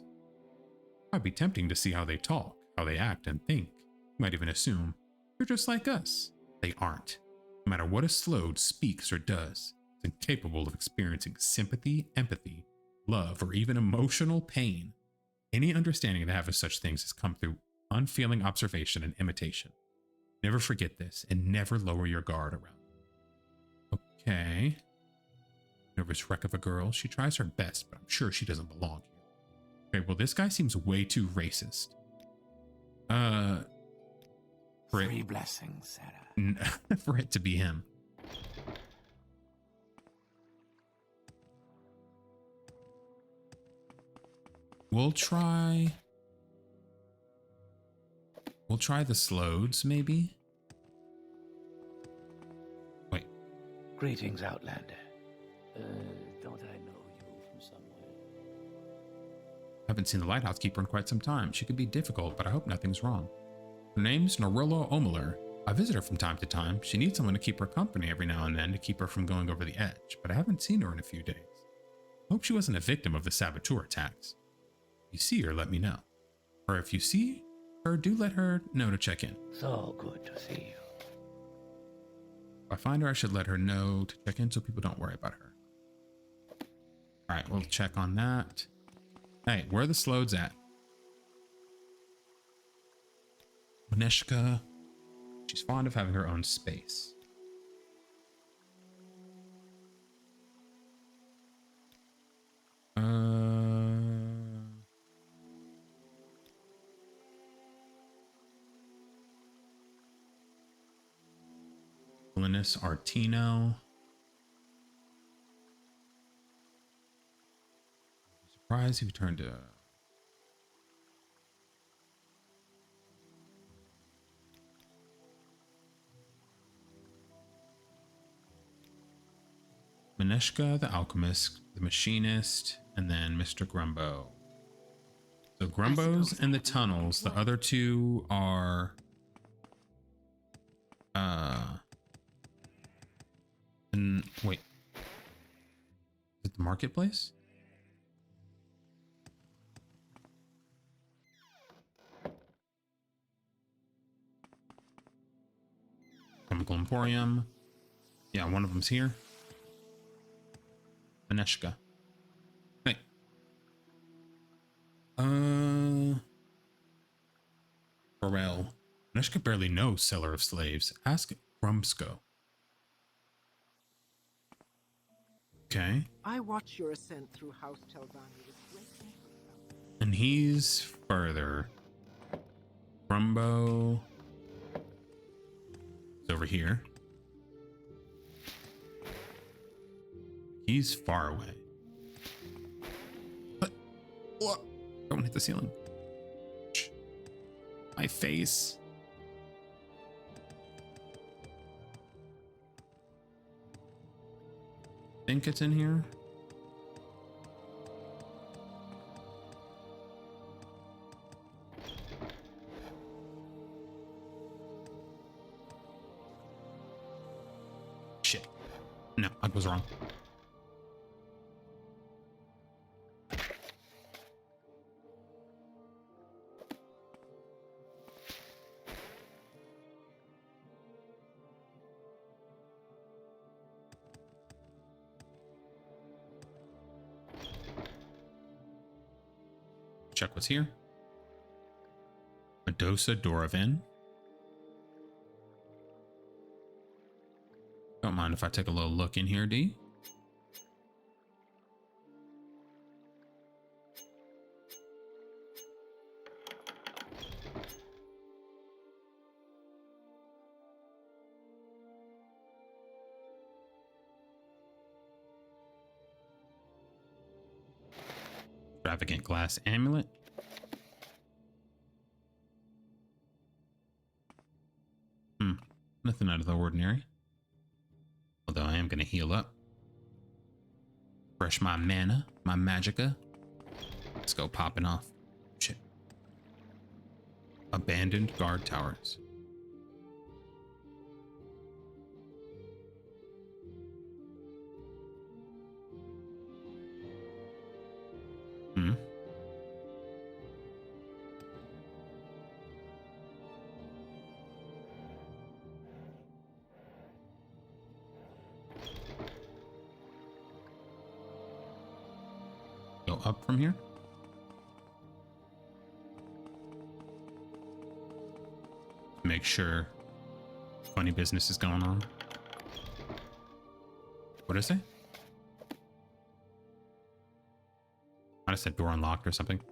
Speaker 1: It'd be tempting to see how they talk, how they act and think. You might even assume they're just like us. They aren't. No matter what a Slode speaks or does, it's incapable of experiencing sympathy, empathy, love, or even emotional pain. Any understanding they have of such things has come through unfeeling observation and imitation. Never forget this, and never lower your guard around them. Okay. Nervous wreck of a girl. She tries her best, but I'm sure she doesn't belong here. Okay, well, this guy seems way too racist.
Speaker 2: Three blessings, Sarah.
Speaker 1: For it to be him. We'll try the Slodes, maybe? Wait.
Speaker 2: Greetings, Outlander. Don't I know you from somewhere?
Speaker 1: Haven't seen the lighthouse keeper in quite some time. She could be difficult, but I hope nothing's wrong. Her name's Norilla Omeler. I visit her from time to time. She needs someone to keep her company every now and then to keep her from going over the edge, but I haven't seen her in a few days. I hope she wasn't a victim of the saboteur attacks. If you see her, let me know. Or if you see her, do let her know to check in.
Speaker 2: So good to see you.
Speaker 1: If I find her, I should let her know to check in so people don't worry about her. Alright, we'll check on that. Hey, where are the Slodes at? Maneshka. She's fond of having her own space. Linus Artino. Surprised he returned to Maneshka, the alchemist, the machinist, and then Mr. Grumbo. So Grumbo's in the tunnels. The other two are wait. Is it the marketplace? Chemical Emporium. Yeah, one of them's here. Maneshka. Hey. Pharrell. Maneshka barely knows Seller of Slaves. Ask Grumsko. Okay.
Speaker 6: I watch your ascent through House Telvanni with great interest.
Speaker 1: And he's further. Grumbo. over here. He's far away. What? Don't hit the ceiling. My face. Think it's in here. Shit. No, I was wrong. Check what's here. Medosa Doravin. Don't mind if I take a little look in here, D. Extravagant glass amulet. Nothing out of the ordinary. Although I am going to heal up. Fresh my mana, my magicka. Let's go popping off. Shit. Abandoned guard towers. Go up from here. Make sure funny business is going on. What did I say? Might have said door unlocked or something. What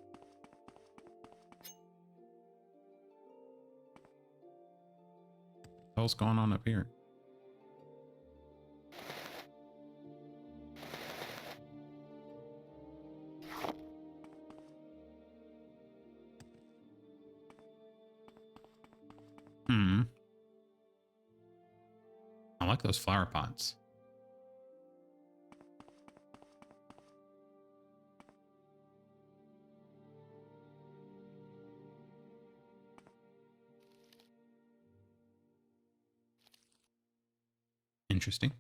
Speaker 1: the hell's going on up here? I like those flower pots. Interesting.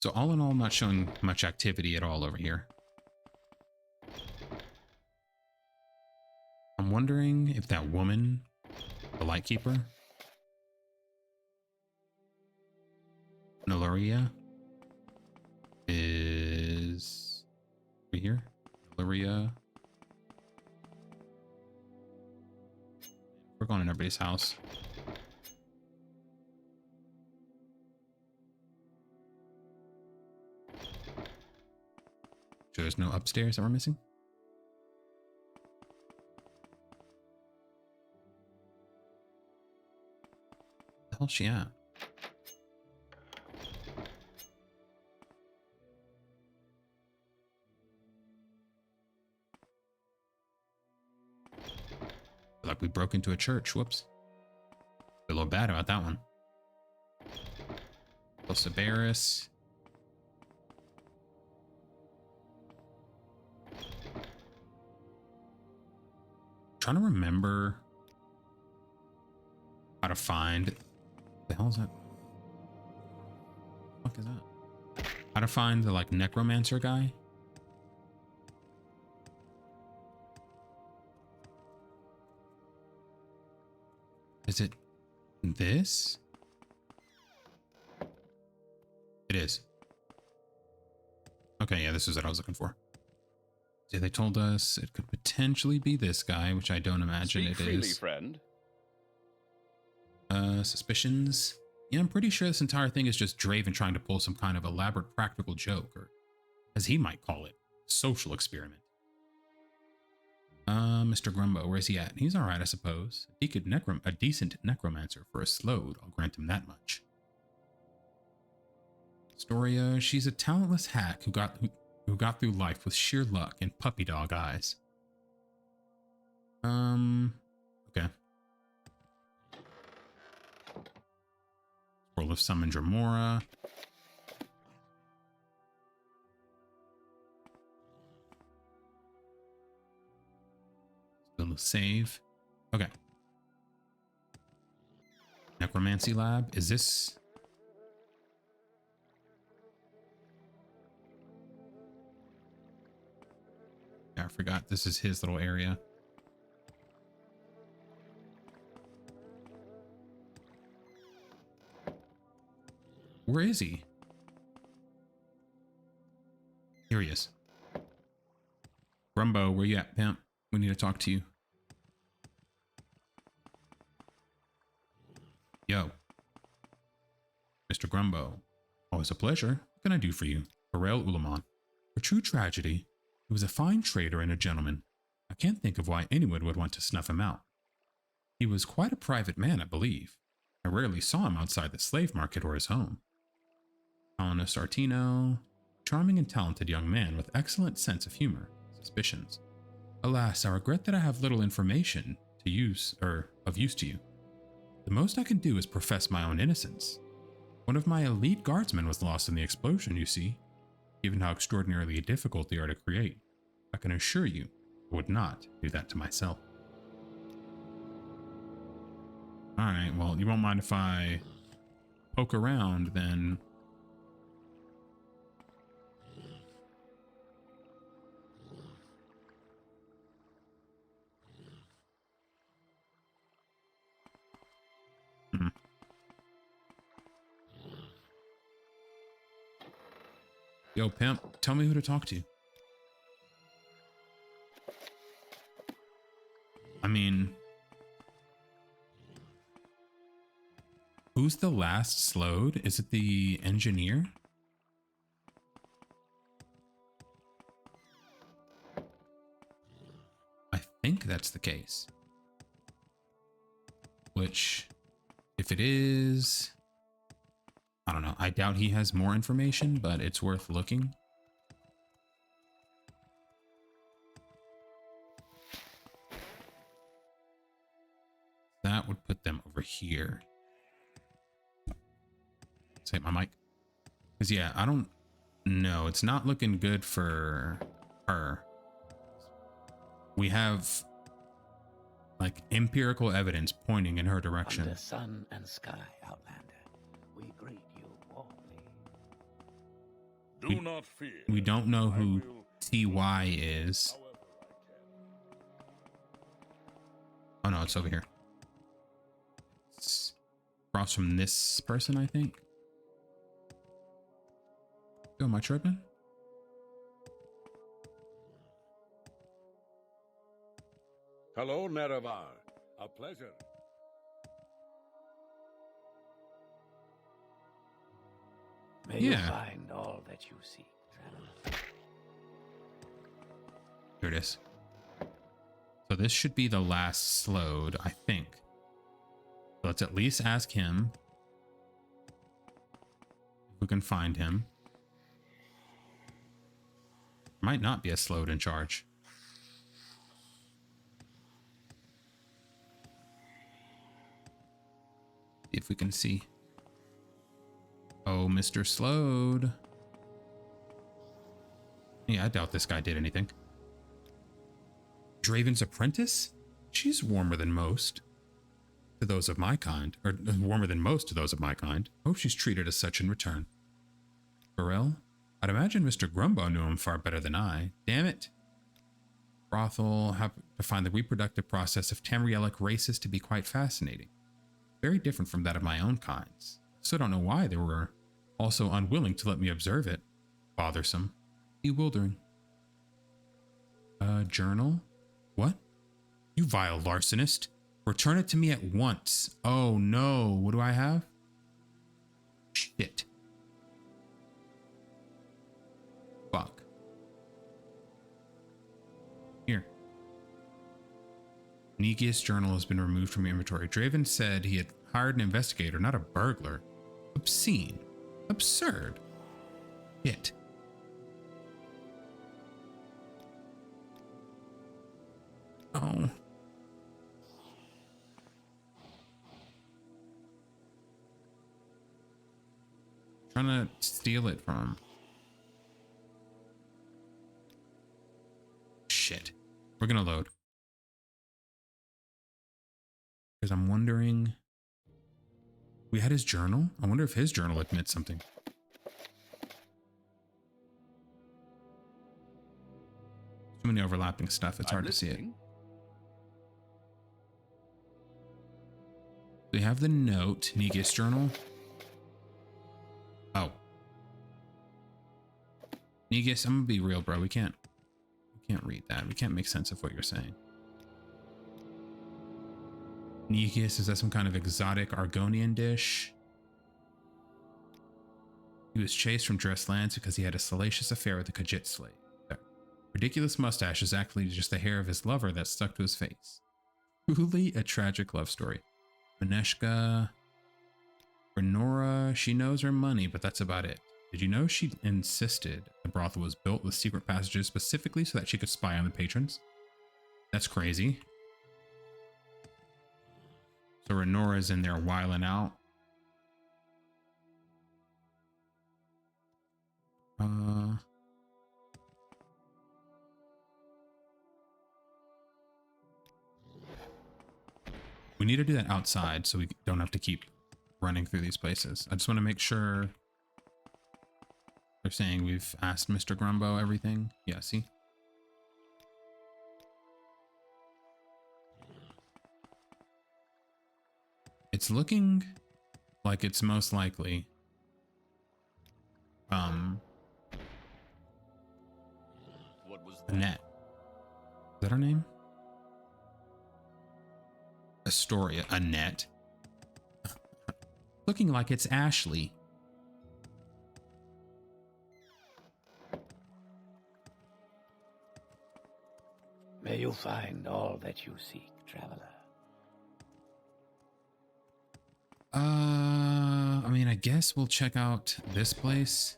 Speaker 1: So all in all, not showing much activity at all over here. I'm wondering if that woman, the Lightkeeper, Nalaria, is over here. Nalaria. We're going in everybody's house. So there's no upstairs that we're missing? Where the hell's she at? Like we broke into a church. Whoops. A little bad about that one. Sabaris. Trying to remember how to find. The hell is that? What the fuck is that? How to find the like necromancer guy? Is it this? It is. Okay, yeah, this is what I was looking for. Yeah, they told us it could potentially be this guy, which I don't imagine
Speaker 8: Speak
Speaker 1: it
Speaker 8: freely,
Speaker 1: is.
Speaker 8: friend.
Speaker 1: Suspicions. Yeah, I'm pretty sure this entire thing is just Draven trying to pull some kind of elaborate practical joke, or as he might call it, social experiment. Mr. Grumbo, where's he at? He's alright, I suppose. He could a decent necromancer for a slowed, I'll grant him that much. Storia, she's a talentless hack who got through life with sheer luck and puppy dog eyes. Okay. Scroll of Summon Dramora. Still a save. Okay. Necromancy Lab. Is this... I forgot this is his little area. Where is he? Here he is. Grumbo, where you at, pimp? We need to talk to you. Yo. Mr. Grumbo. Always a pleasure. What can I do for you? Pharrell Ulamon. For true tragedy, he was a fine trader and a gentleman. I can't think of why anyone would want to snuff him out. He was quite a private man, I believe. I rarely saw him outside the slave market or his home. Colonist Artino, charming and talented young man with excellent sense of humor, suspicions. Alas, I regret that I have little information of use to you. The most I can do is profess my own innocence. One of my elite guardsmen was lost in the explosion, you see. Given how extraordinarily difficult they are to create, I can assure you I would not do that to myself. Alright, well, you won't mind if I poke around, then. Yo, pimp, tell me who to talk to. I mean, who's the last slowed? Is it the engineer? I think that's the case. Which, if it is... I don't know. I doubt he has more information, but it's worth looking. That would put them over here. Say my mic. Because yeah, I don't know. It's not looking good for her. We have like empirical evidence pointing in her direction.
Speaker 2: Under sun and sky, Outlander, we greet you warmly.
Speaker 3: Do not fear.
Speaker 1: We don't know who
Speaker 3: I will
Speaker 1: TY is.
Speaker 3: however I can.
Speaker 1: Oh no, it's over here. It's across from this person, I think. Oh, am I tripping?
Speaker 3: Hello, Nerevar. A pleasure.
Speaker 2: May you find all that you seek, traveler.
Speaker 1: Here it is. So this should be the last slowed, I think. Let's at least ask him if we can find him. Might not be a slowed in charge. See if we can see. Oh, Mr. Slowed. Yeah, I doubt this guy did anything. Draven's apprentice? She's warmer than most to those of my kind, or warmer than most to those of my kind. Hope she's treated as such in return. Burrell? I'd imagine Mr. Grumbo knew him far better than I. Damn it. Brothel happened to find the reproductive process of Tamrielic races to be quite fascinating. Very different from that of my own kinds. So don't know why they were also unwilling to let me observe it. Bothersome. Bewildering. Journal? What? You vile larcenist. Return it to me at once. Oh no, what do I have? Shit. Fuck. Here. Negius journal has been removed from your inventory. Draven said he had hired an investigator, not a burglar. Obscene. Absurd. Shit. Oh. Trying to steal it from him. Shit. We're gonna load. Because I'm wondering. We had his journal? I wonder if his journal admits something. Too many overlapping stuff. It's hard to see it. We have the note, Negius journal. Oh. Negius, I'm gonna be real, bro. We can't read that. We can't make sense of what you're saying. Negius, is that some kind of exotic Argonian dish? He was chased from Dress Lands because he had a salacious affair with a Khajiit slave. That ridiculous mustache is actually just the hair of his lover that stuck to his face. Truly a tragic love story. Maneshka, Renora, she knows her money, but that's about it. Did you know she insisted the brothel was built with secret passages specifically so that she could spy on the patrons? That's crazy. So Renora's in there whiling out. We need to do that outside so we don't have to keep running through these places. I just want to make sure they're saying we've asked Mr. Grumbo everything. Yeah, see? It's looking like it's most likely
Speaker 8: What was that?
Speaker 1: Annette. Is that her name? Astoria. Annette. Looking like it's Ashley.
Speaker 2: May you find all that you seek, traveler.
Speaker 1: I mean, I guess we'll check out this place.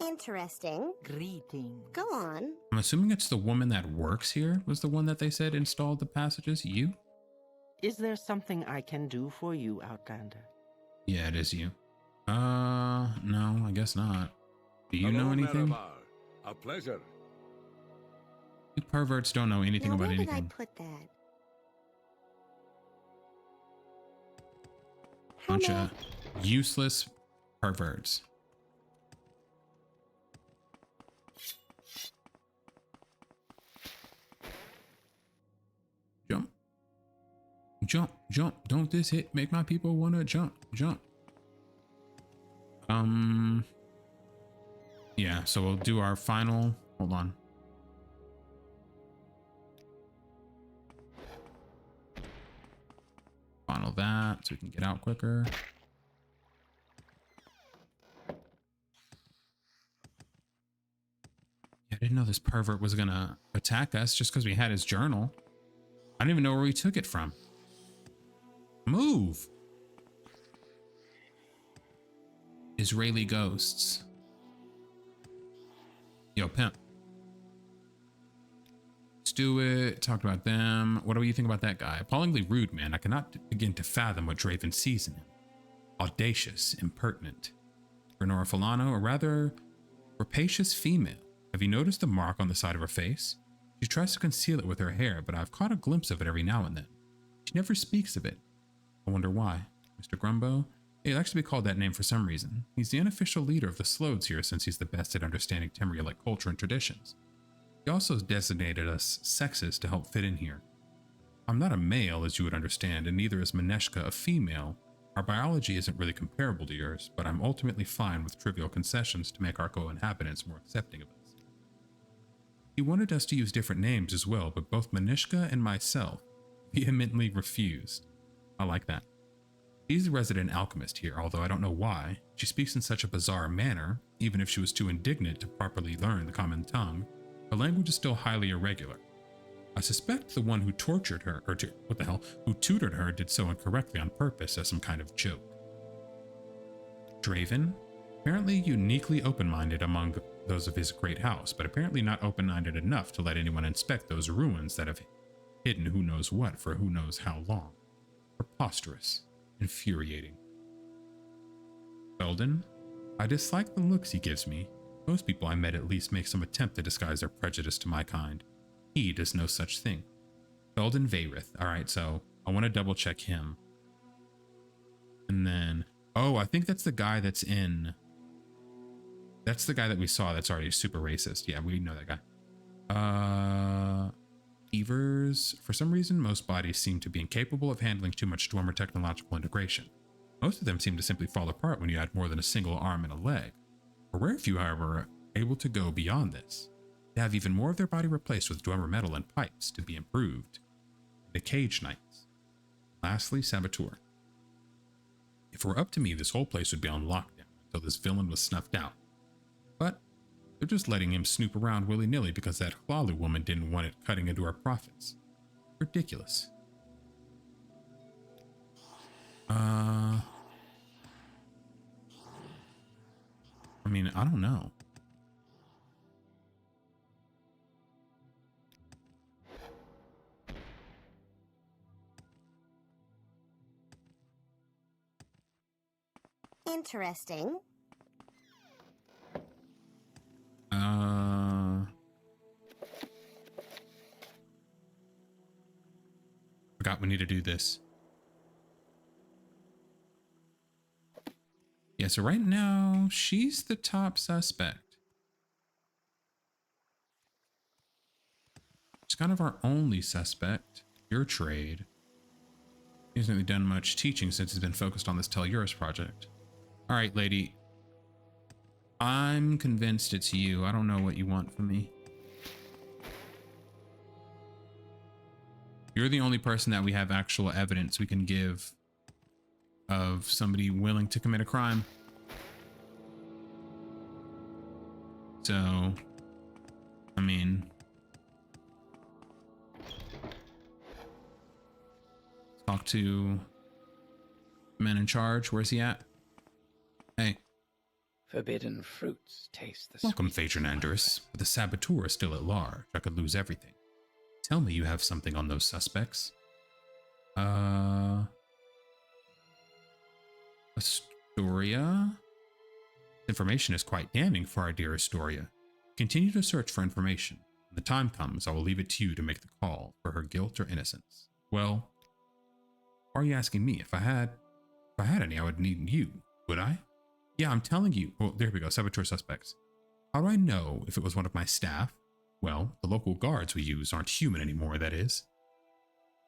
Speaker 5: Interesting.
Speaker 9: Greetings.
Speaker 5: Go on.
Speaker 1: I'm assuming it's the woman that works here was the one that they said installed the passages. You?
Speaker 6: Is there something I can do for you, Outlander?
Speaker 1: Yeah, it is you. No, I guess not. Do you know anything?
Speaker 3: Maravar. A pleasure.
Speaker 1: You perverts don't know anything
Speaker 5: Now,
Speaker 1: about
Speaker 5: where
Speaker 1: anything.
Speaker 5: did I put that?
Speaker 1: Bunch
Speaker 5: Hello?
Speaker 1: of useless perverts. Jump. Jump, jump. Don't this hit make my people wanna jump, jump. Yeah, so we'll do our final, hold on. Final that so we can get out quicker. I didn't know this pervert was gonna attack us just because we had his journal. I don't even know where he took it from. Move! Israeli ghosts. Yo, pimp. Let's do it. Talked about them. What do you think about that guy? Appallingly rude, man. I cannot begin to fathom what Draven sees in him. Audacious, impertinent. Renora Filano, a rather rapacious female. Have you noticed the mark on the side of her face? She tries to conceal it with her hair, but I've caught a glimpse of it every now and then. She never speaks of it. I wonder why. Mr. Grumbo? He'll actually be called that name for some reason. He's the unofficial leader of the Slodes here since he's the best at understanding Tamriel culture and traditions. He also designated us sexes to help fit in here. I'm not a male, as you would understand, and neither is Maneshka a female. Our biology isn't really comparable to yours, but I'm ultimately fine with trivial concessions to make our co-inhabitants more accepting of us. He wanted us to use different names as well, but both Maneshka and myself vehemently refused. I like that. She's the resident alchemist here, although I don't know why. She speaks in such a bizarre manner, even if she was too indignant to properly learn the common tongue. Her language is still highly irregular. I suspect the one who tortured her, or what the hell, who tutored her did so incorrectly on purpose as some kind of joke. Draven, apparently uniquely open-minded among those of his great house, but apparently not open-minded enough to let anyone inspect those ruins that have hidden who knows what for who knows how long. Preposterous. Infuriating. Belden, I dislike the looks he gives me. Most people I met at least make some attempt to disguise their prejudice to my kind. He does no such thing. Belden Vayrith. Alright, so I want to double check him. And then, oh, I think that's the guy that's in... That's the guy that we saw that's already super racist. Yeah, we know that guy. Evers. For some reason, most bodies seem to be incapable of handling too much Dwemer technological integration. Most of them seem to simply fall apart when you add more than a single arm and a leg. A rare few, however, are able to go beyond this. They have even more of their body replaced with Dwemer metal and pipes to be improved. The Cage Knights. Lastly, Saboteur. If it were up to me, this whole place would be on lockdown until this villain was snuffed out. But they're just letting him snoop around willy-nilly because that Hlalu woman didn't want it cutting into our profits. Ridiculous. I mean, I don't know.
Speaker 5: Interesting.
Speaker 1: Forgot we need to do this. Yeah, so right now, she's the top suspect. She's kind of our only suspect. Your trade. He hasn't really done much teaching since he's been focused on this Telluris project. All right, lady. I'm convinced it's you. I don't know what you want from me. You're the only person that we have actual evidence we can give of somebody willing to commit a crime. So, I mean, talk to the man in charge. Where's he at? Hey.
Speaker 2: Forbidden fruits taste the
Speaker 1: Welcome,
Speaker 2: sweetest,
Speaker 1: Phaedron
Speaker 2: my
Speaker 1: Andrus.
Speaker 2: friend.
Speaker 1: But the saboteur is still at large. I could lose everything. Tell me you have something on those suspects. Astoria? Information is quite damning for our dear Astoria. Continue to search for information. When the time comes, I will leave it to you to make the call for her guilt or innocence. Well, why are you asking me? If I had any, I would need you, would I? Yeah, I'm telling you. Oh, there we go. Saboteur suspects. How do I know if it was one of my staff? Well, the local guards we use aren't human anymore, that is.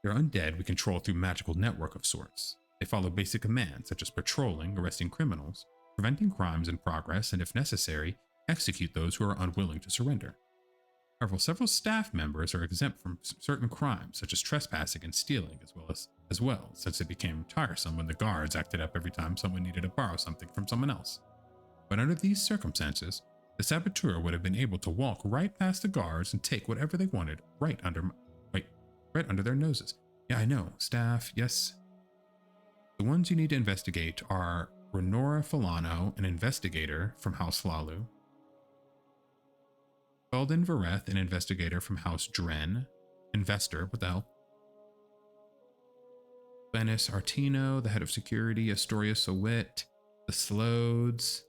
Speaker 1: They're undead we control through magical network of sorts. They follow basic commands such as patrolling, arresting criminals, preventing crimes in progress, and if necessary, execute those who are unwilling to surrender. However, several staff members are exempt from certain crimes such as trespassing and stealing as well, since it became tiresome when the guards acted up every time someone needed to borrow something from someone else. But under these circumstances, the saboteur would have been able to walk right past the guards and take whatever they wanted right under their noses. Yeah, I know. Staff, yes. The ones you need to investigate are Renora Filano, an investigator from House Hlalu, Belden Vareth, an investigator from House Dren, investor, what the hell? Venice Artino, the head of security, Astoria Sowit, the Slodes.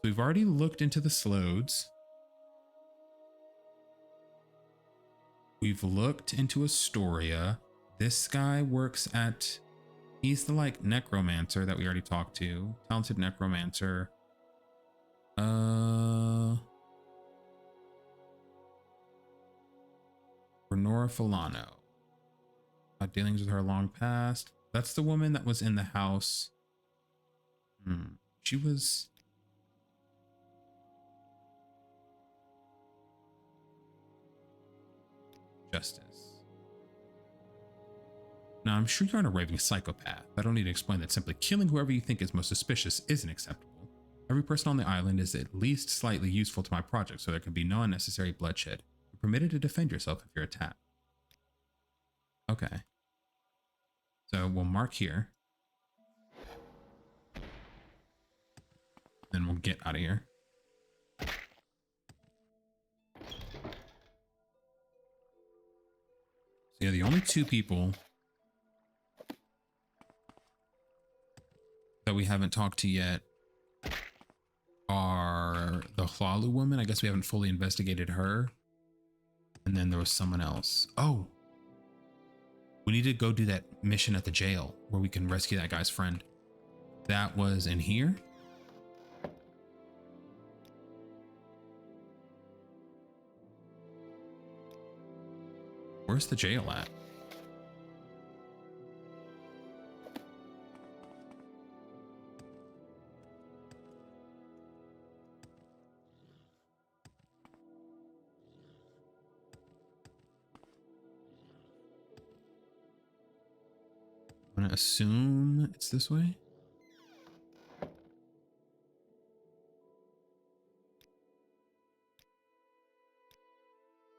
Speaker 1: So we've already looked into the Slodes. We've looked into Astoria. This guy works at... He's the, necromancer that we already talked to. Talented necromancer. Renora Filano. Dealings with her long past. That's the woman that was in the house. She was... Justice. Now, I'm sure you aren't a raving psychopath. I don't need to explain that simply killing whoever you think is most suspicious isn't acceptable. Every person on the island is at least slightly useful to my project, so there can be no unnecessary bloodshed. You're permitted to defend yourself if you're attacked. Okay. So we'll mark here. Then we'll get out of here. So yeah, the only two people that we haven't talked to yet are the Hlalu woman. I guess we haven't fully investigated her. And then there was someone else. Oh, we need to go do that mission at the jail where we can rescue that guy's friend. That was in here. Where's the jail at? I'm gonna assume it's this way.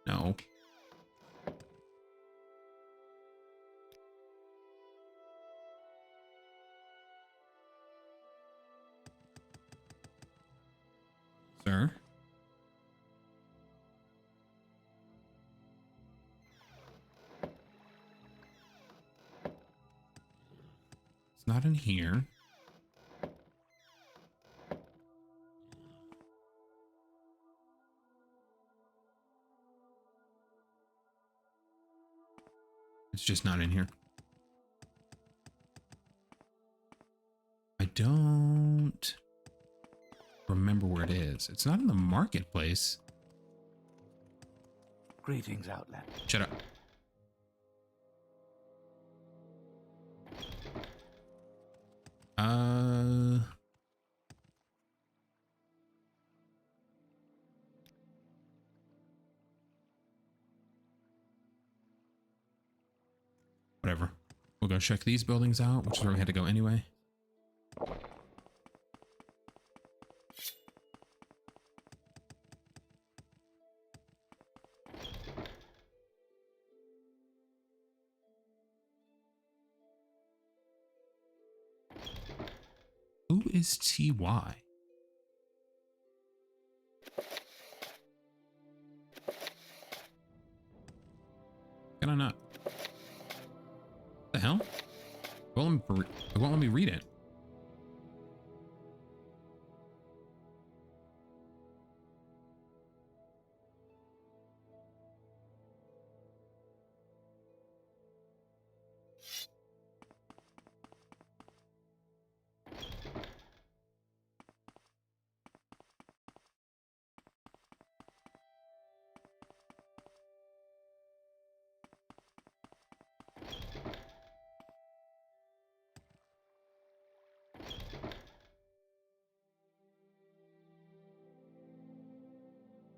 Speaker 1: No. Sir? It's not in here. It's just not in here. I don't remember where it is. It's not in the marketplace.
Speaker 2: Greetings, Outlander.
Speaker 1: Shut up. Whatever. We'll go check these buildings out, which is where we had to go anyway. Who is TY? Can I not? What the hell? It won't let me read it.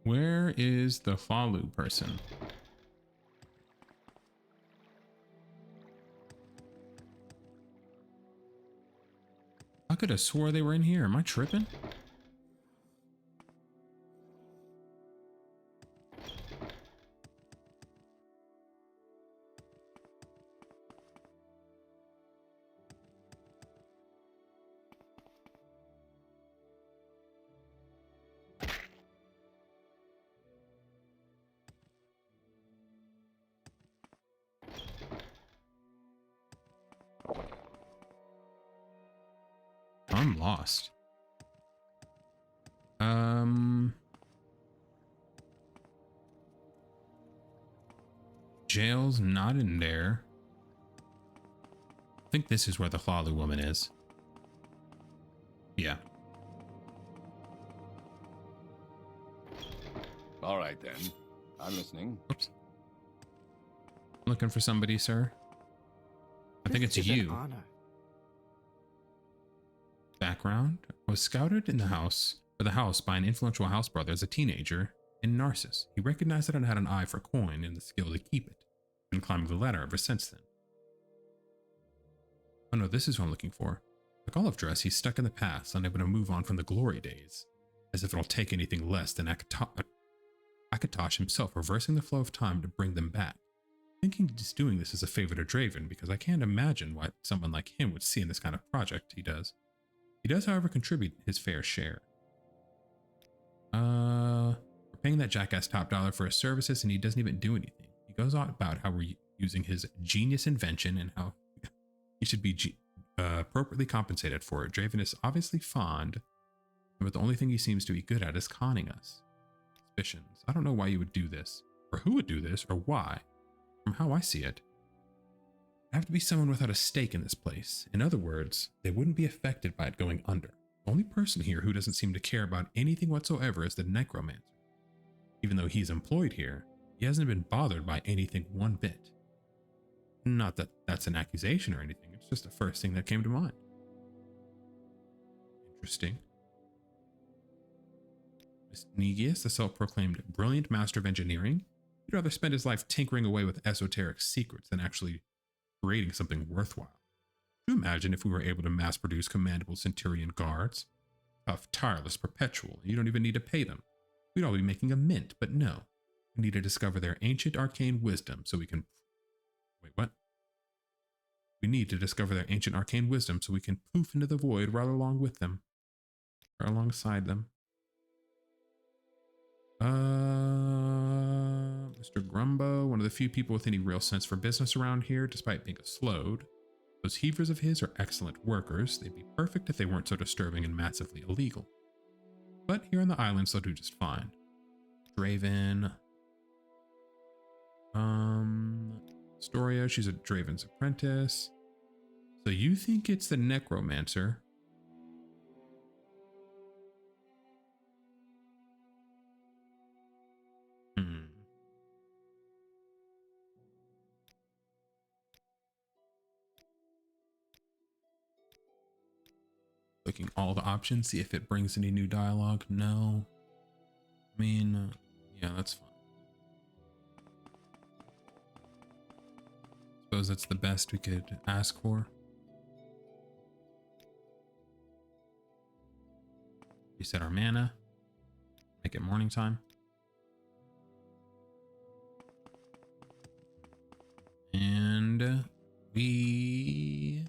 Speaker 1: Where is the Falu person? I could have swore they were in here. Am I tripping? I'm lost. Jail's not in there. I think this is where the Hlalu woman is. Yeah.
Speaker 8: All right, then. I'm listening.
Speaker 1: Oops. Looking for somebody, sir? I think it's
Speaker 6: This is an
Speaker 1: you.
Speaker 6: honor.
Speaker 1: Background: was scouted in the house by an influential house brother as a teenager in Narcissus. He recognized that it had an eye for coin and the skill to keep it, and climbed the ladder ever since then. Oh no, this is what I'm looking for. Like Olive Dress, he's stuck in the past, unable to move on from the glory days, as if it'll take anything less than Akatosh himself reversing the flow of time to bring them back. thinking he's doing this as a favor to Draven, because I can't imagine what someone like him would see in this kind of project he does. He does, however, contribute his fair share. We're paying that jackass top dollar for his services, and he doesn't even do anything. He goes on about how we're using his genius invention and how he should be appropriately compensated for it. Draven is obviously fond, but the only thing he seems to be good at is conning us. Suspicions. I don't know why you would do this, or who would do this, or why. From how I see it, it'd have to be someone without a stake in this place. In other words, they wouldn't be affected by it going under. The only person here who doesn't seem to care about anything whatsoever is the necromancer. Even though he's employed here, he hasn't been bothered by anything one bit. Not that that's an accusation or anything, it's just the first thing that came to mind. Interesting. Negius, the self-proclaimed brilliant master of engineering, he'd rather spend his life tinkering away with esoteric secrets than actually creating something worthwhile. Could you imagine if we were able to mass-produce commandable Centurion guards? Tough, tireless, perpetual, you don't even need to pay them. We'd all be making a mint, but no. We need to discover their ancient arcane wisdom so we can... Wait, what? We need to discover their ancient arcane wisdom so we can poof into the void right along with them. Or alongside them. Mr. Grumbo, one of the few people with any real sense for business around here, despite being a slowed. Those heavers of his are excellent workers. They'd be perfect if they weren't so disturbing and massively illegal. But here on the islands, they'll do just fine. Draven. Storia, she's a Draven's apprentice. So you think it's the necromancer? Clicking all the options, see if it brings any new dialogue. No. I mean, yeah, that's fine. Suppose that's the best we could ask for. Reset our mana. Make it morning time. And we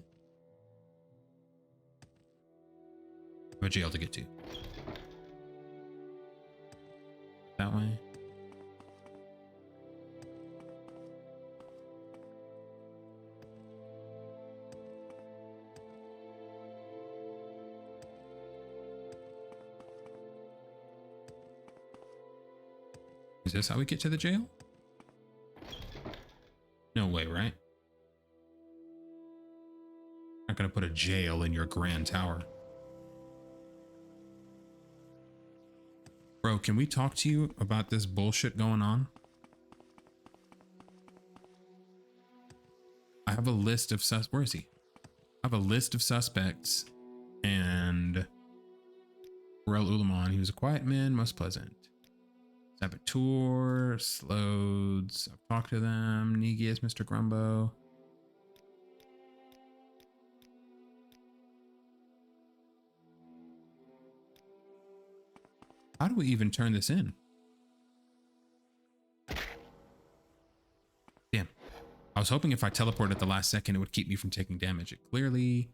Speaker 1: have a jail to get to. That way. Is this how we get to the jail? No way, right? Not gonna put a jail in your grand tower. Bro, can we talk to you about this bullshit going on? I have a list of where is he? I have a list of suspects, and Rel Ulamon, he was a quiet man, most pleasant. Saboteur, Slodes, I've talked to them. Negius, Mr. Grumbo. How do we even turn this in? Damn. I was hoping if I teleported at the last second, it would keep me from taking damage. It clearly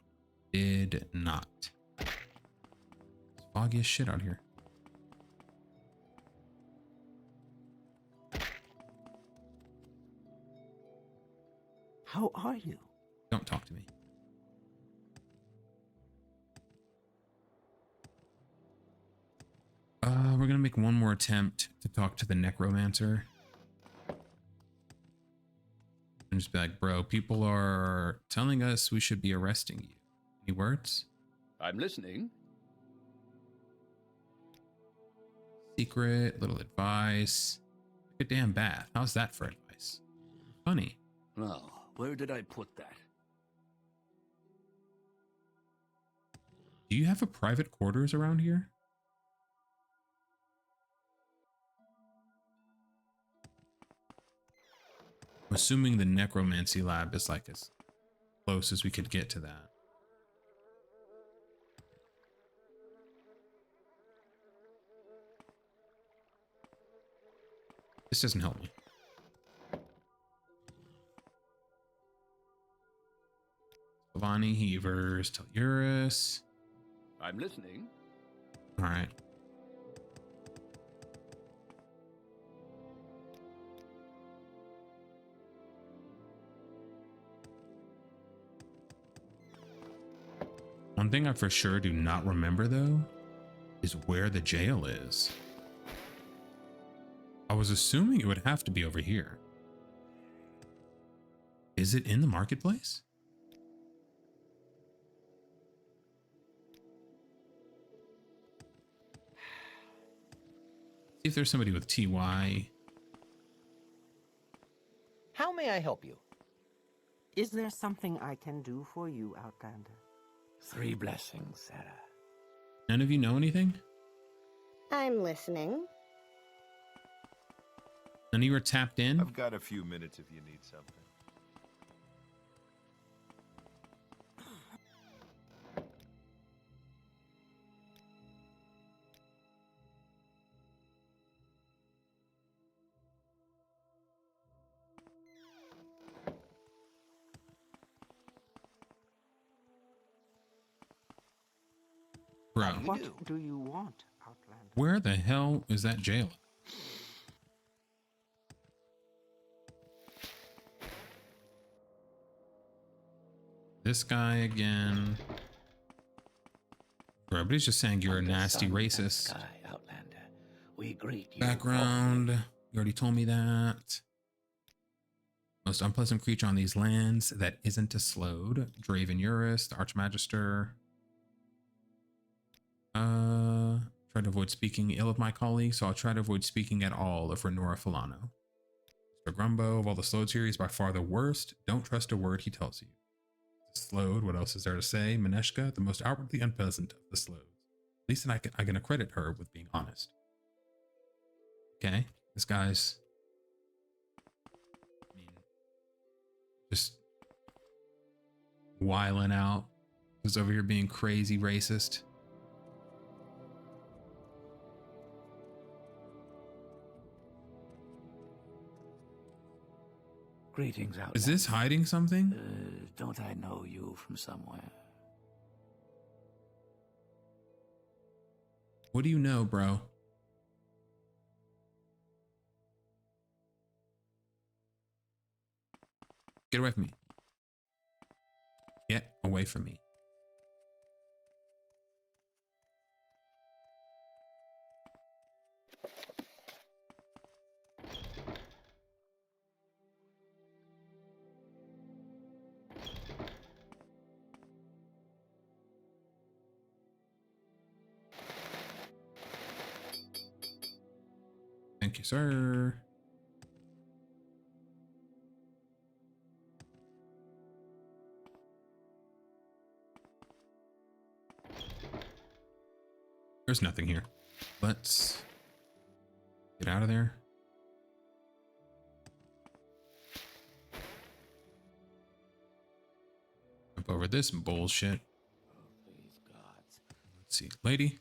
Speaker 1: did not. It's foggy as shit out here.
Speaker 6: How are you?
Speaker 1: Don't talk to me. We're gonna make one more attempt to talk to the necromancer. And just be like, bro, people are telling us we should be arresting you. Any words?
Speaker 8: I'm listening.
Speaker 1: Secret, little advice. Take a damn bath. How's that for advice? Funny.
Speaker 2: Now, where did I put that?
Speaker 1: Do you have a private quarters around here? I'm assuming the necromancy lab is like as close as we could get to that. This doesn't help me. Giovanni Heavers, Telurus.
Speaker 8: I'm listening.
Speaker 1: All right. One thing I for sure do not remember though is where the jail is. I was assuming it would have to be over here. Is it in the marketplace? See if there's somebody with TY.
Speaker 7: How may I help you?
Speaker 6: Is there something I can do for you, Outlander?
Speaker 2: 3 blessings, Sarah.
Speaker 1: None of you know anything?
Speaker 5: I'm listening.
Speaker 1: None of you are tapped in?
Speaker 10: I've got a few minutes if you need something.
Speaker 1: Bro,
Speaker 6: What do you want, Outlander?
Speaker 1: where the hell is that jail? This guy again. Bro, everybody's just saying you're a
Speaker 2: Under
Speaker 1: nasty
Speaker 2: sun and
Speaker 1: racist.
Speaker 2: sky, Outlander, we greet you.
Speaker 1: Background. You already told me that. Most unpleasant creature on these lands that isn't a slowed. Draven Urus, the Archmagister. Try to avoid speaking ill of my colleagues, so I'll try to avoid speaking at all of Renora Filano. Mr. Grumbo, of all the slowed series, by far the worst. Don't trust a word he tells you. Slowed, what else is there to say? Maneshka, the most outwardly unpleasant of the slows. At least I can accredit her with being honest. Okay, this guy's, I mean, just wiling out. He's over here being crazy racist.
Speaker 2: Greetings, Outlander.
Speaker 1: Is this hiding something?
Speaker 2: Don't I know you from somewhere?
Speaker 1: What do you know, bro? Get away from me. Get away from me. Thank you, sir. There's nothing here. Let's get out of there. Jump over this bullshit.
Speaker 2: Oh, please, gods.
Speaker 1: Let's see. Lady?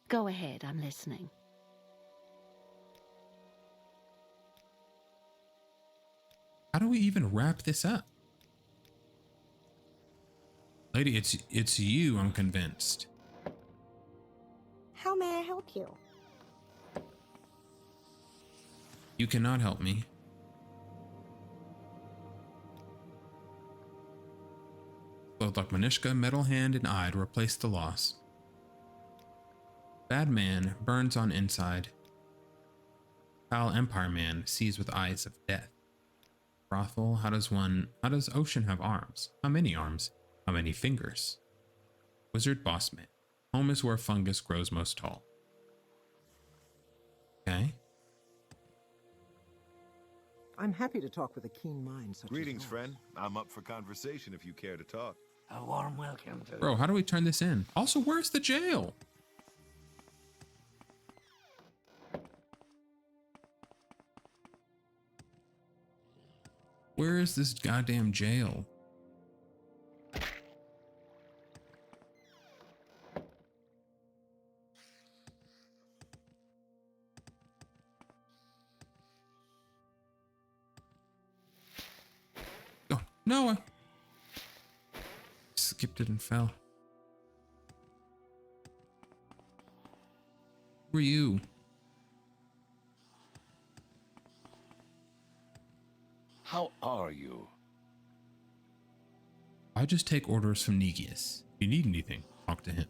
Speaker 4: Go ahead, I'm listening.
Speaker 1: How do we even wrap this up? Lady, it's you, I'm convinced.
Speaker 5: How may I help you?
Speaker 1: You cannot help me. Both like Manishka, Metal Hand, and I to replace the loss. Bad man burns on inside. Foul Empire man sees with eyes of death. Brothel, how does Ocean have arms? How many arms? How many fingers? Wizard boss man. Home is where fungus grows most tall. Okay.
Speaker 6: I'm happy to talk with a keen mind such
Speaker 10: Greetings,
Speaker 6: as yours.
Speaker 10: friend. I'm up for conversation if you care to talk.
Speaker 2: A warm welcome to...
Speaker 1: Bro, how do we turn this in? Also, where's the jail? Where is this goddamn jail? Oh, no. skipped it and fell. Who are you?
Speaker 8: How are you?
Speaker 1: I just take orders from Negius. If you need anything, talk to him.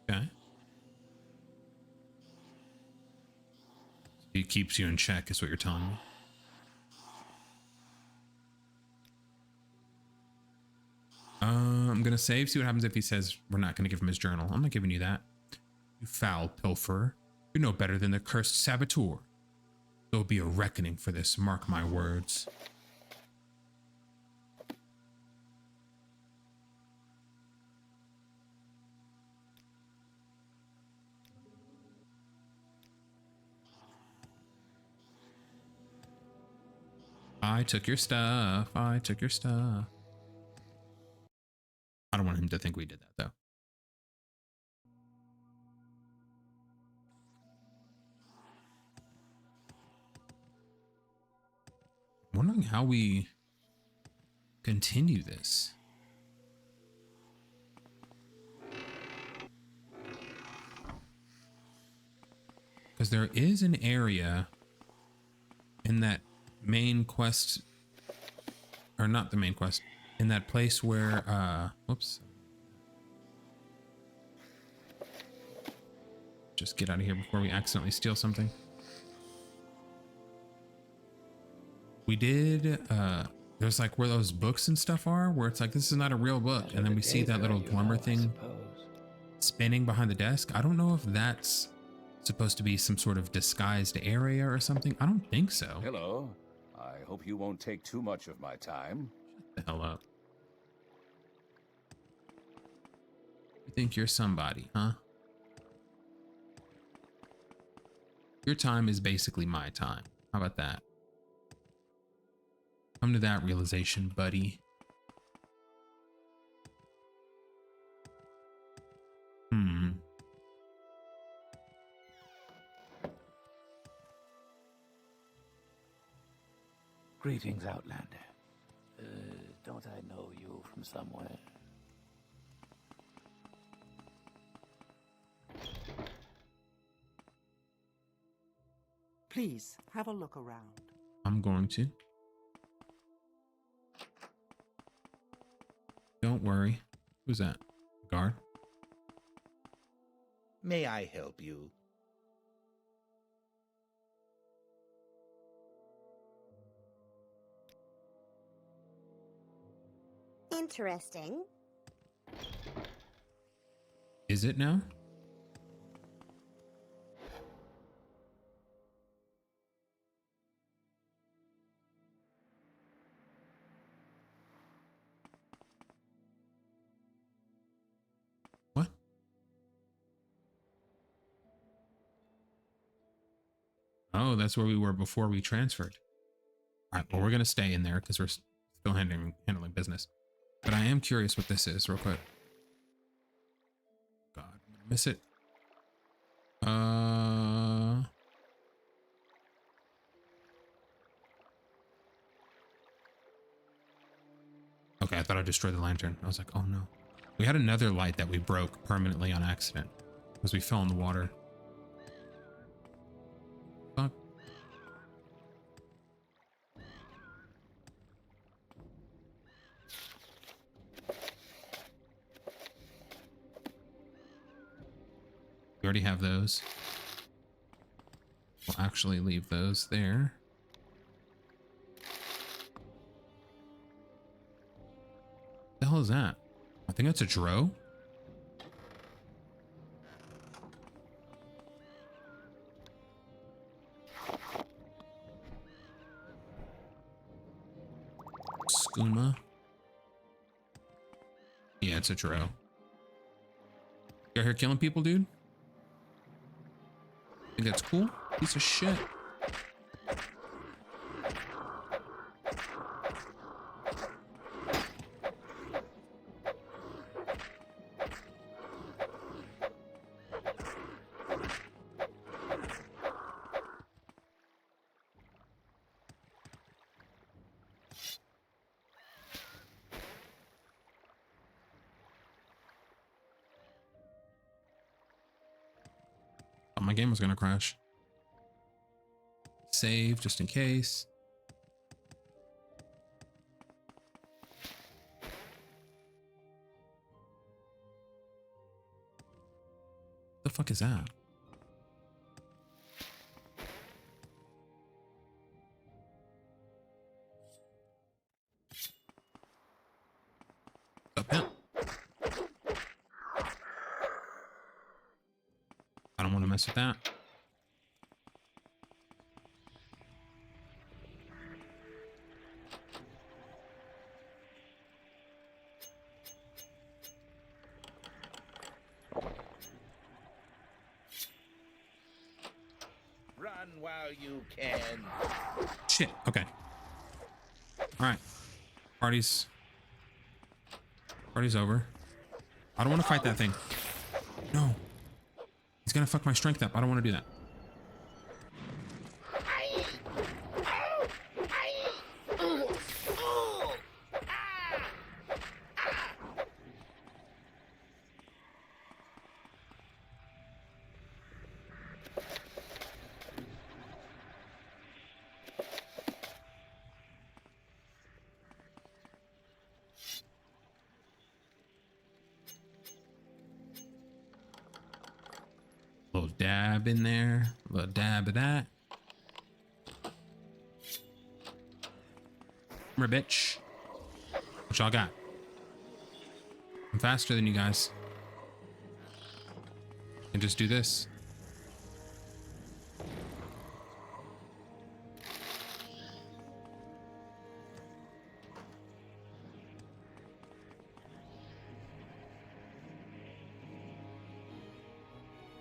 Speaker 1: Okay. He keeps you in check, is what you're telling me. I'm gonna save, see what happens if he says we're not gonna give him his journal. I'm not giving you that. You foul pilferer. You're no better than the cursed saboteur. There'll be a reckoning for this, mark my words. I took your stuff. I took your stuff. I don't want him to think we did that, though. I'm wondering how we continue this. Because there is an area in that main quest, or not the main quest, in that place where, whoops. Just get out of here before we accidentally steal something. We did, there's like where those books and stuff are, where it's like, this is not a real book. And then we see that little glimmer thing spinning behind the desk. I don't know if that's supposed to be some sort of disguised area or something. I don't think so.
Speaker 8: Hello. I hope you won't take too much of my time.
Speaker 1: Shut the hell up. You think you're somebody, huh? Your time is basically my time. How about that? Come to that realization, buddy.
Speaker 2: Greetings, Outlander. Don't I know you from somewhere?
Speaker 6: Please, have a look around.
Speaker 1: I'm going to. Don't worry. Who's that? Guard?
Speaker 11: May I help you?
Speaker 5: Interesting.
Speaker 1: Is it now? What? Oh, that's where we were before we transferred. All right, well, we're going to stay in there because we're still handling business. But I am curious what this is real quick. God, I'm gonna miss it. Okay, I thought I destroyed the lantern. I was like, oh no. We had another light that we broke permanently on accident because we fell in the water. Fuck. We already have those. We'll actually leave those there. What the hell is that? I think that's a drow. Skooma. Yeah, it's a drow. You out here killing people, dude? Think that's cool? Piece of shit. my game was gonna crash. Save just in case. The fuck is that? Up him. I don't want to mess with that.
Speaker 2: Run while you can.
Speaker 1: Shit. Okay. All right. Party's over. I don't want to fight that thing. No. He's gonna fuck my strength up. I don't want to do that. Little dab in there, a little dab of that. Come here, bitch. What y'all got? I'm faster than you guys. And just do this.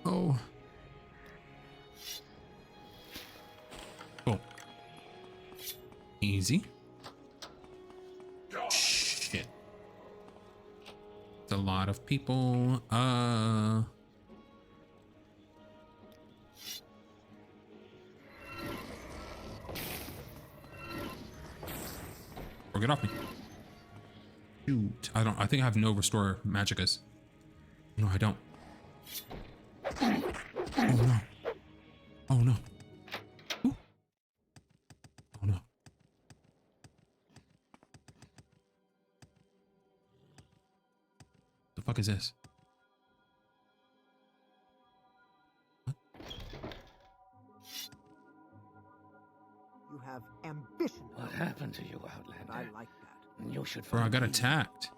Speaker 1: Oh. Cool. Easy. Shit. It's a lot of people. Or get off me. Shoot. I think I have no restore magicas. No, I don't. Oh no. Oh no. Ooh. Oh no. The fuck is this? What?
Speaker 6: You have ambition.
Speaker 2: What happened to you, Outlander?
Speaker 6: I like that.
Speaker 2: You should
Speaker 1: Bro, I
Speaker 2: find
Speaker 1: got
Speaker 2: me.
Speaker 1: attacked.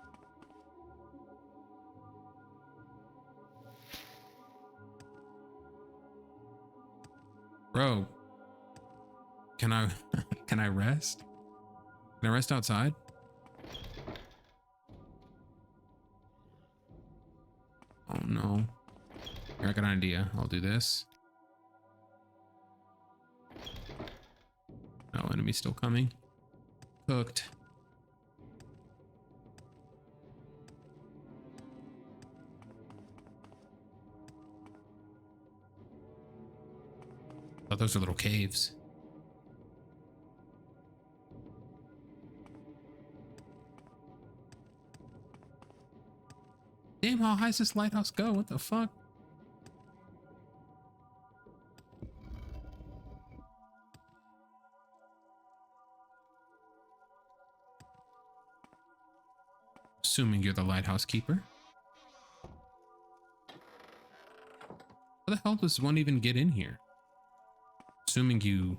Speaker 1: Bro, can I can I rest? Can I rest outside? Oh no. Here, I got an idea. I'll do this. No, enemy still coming. Cooked. Oh, those are little caves. Damn, how high does this lighthouse go? What the fuck? Assuming you're the lighthouse keeper. How the hell does one even get in here? Assuming you...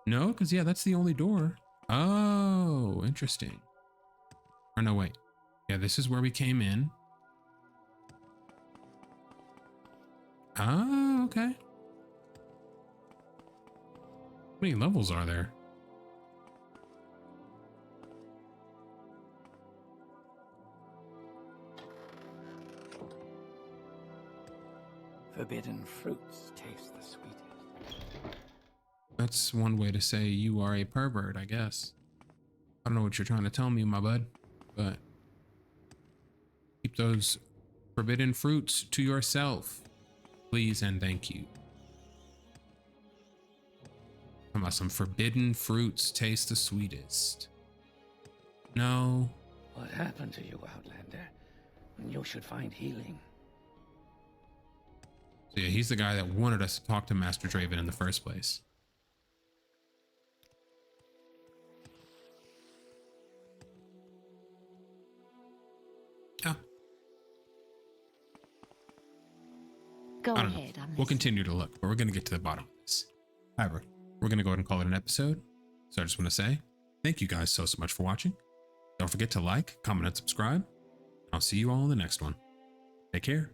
Speaker 1: No, because yeah, that's the only door. Oh, interesting. Or no, wait. Yeah, this is where we came in. Oh, okay. How many levels are there?
Speaker 2: Forbidden fruits taste the sweetest.
Speaker 1: That's one way to say you are a pervert, I guess. I don't know what you're trying to tell me, my bud, but keep those forbidden fruits to yourself, please and thank you. Talking about some forbidden fruits taste the sweetest. No.
Speaker 2: What happened to you, Outlander? You should find healing.
Speaker 1: So yeah, he's the guy that wanted us to talk to Master Draven in the first place. Yeah.
Speaker 4: Go
Speaker 1: I don't know.
Speaker 4: ahead. I'm
Speaker 1: We'll
Speaker 4: listening.
Speaker 1: continue to look, but we're going to get to the bottom of this. However, we're going to go ahead and call it an episode. So I just want to say thank you guys so much for watching. Don't forget to like, comment, and subscribe. I'll see you all in the next one. Take care.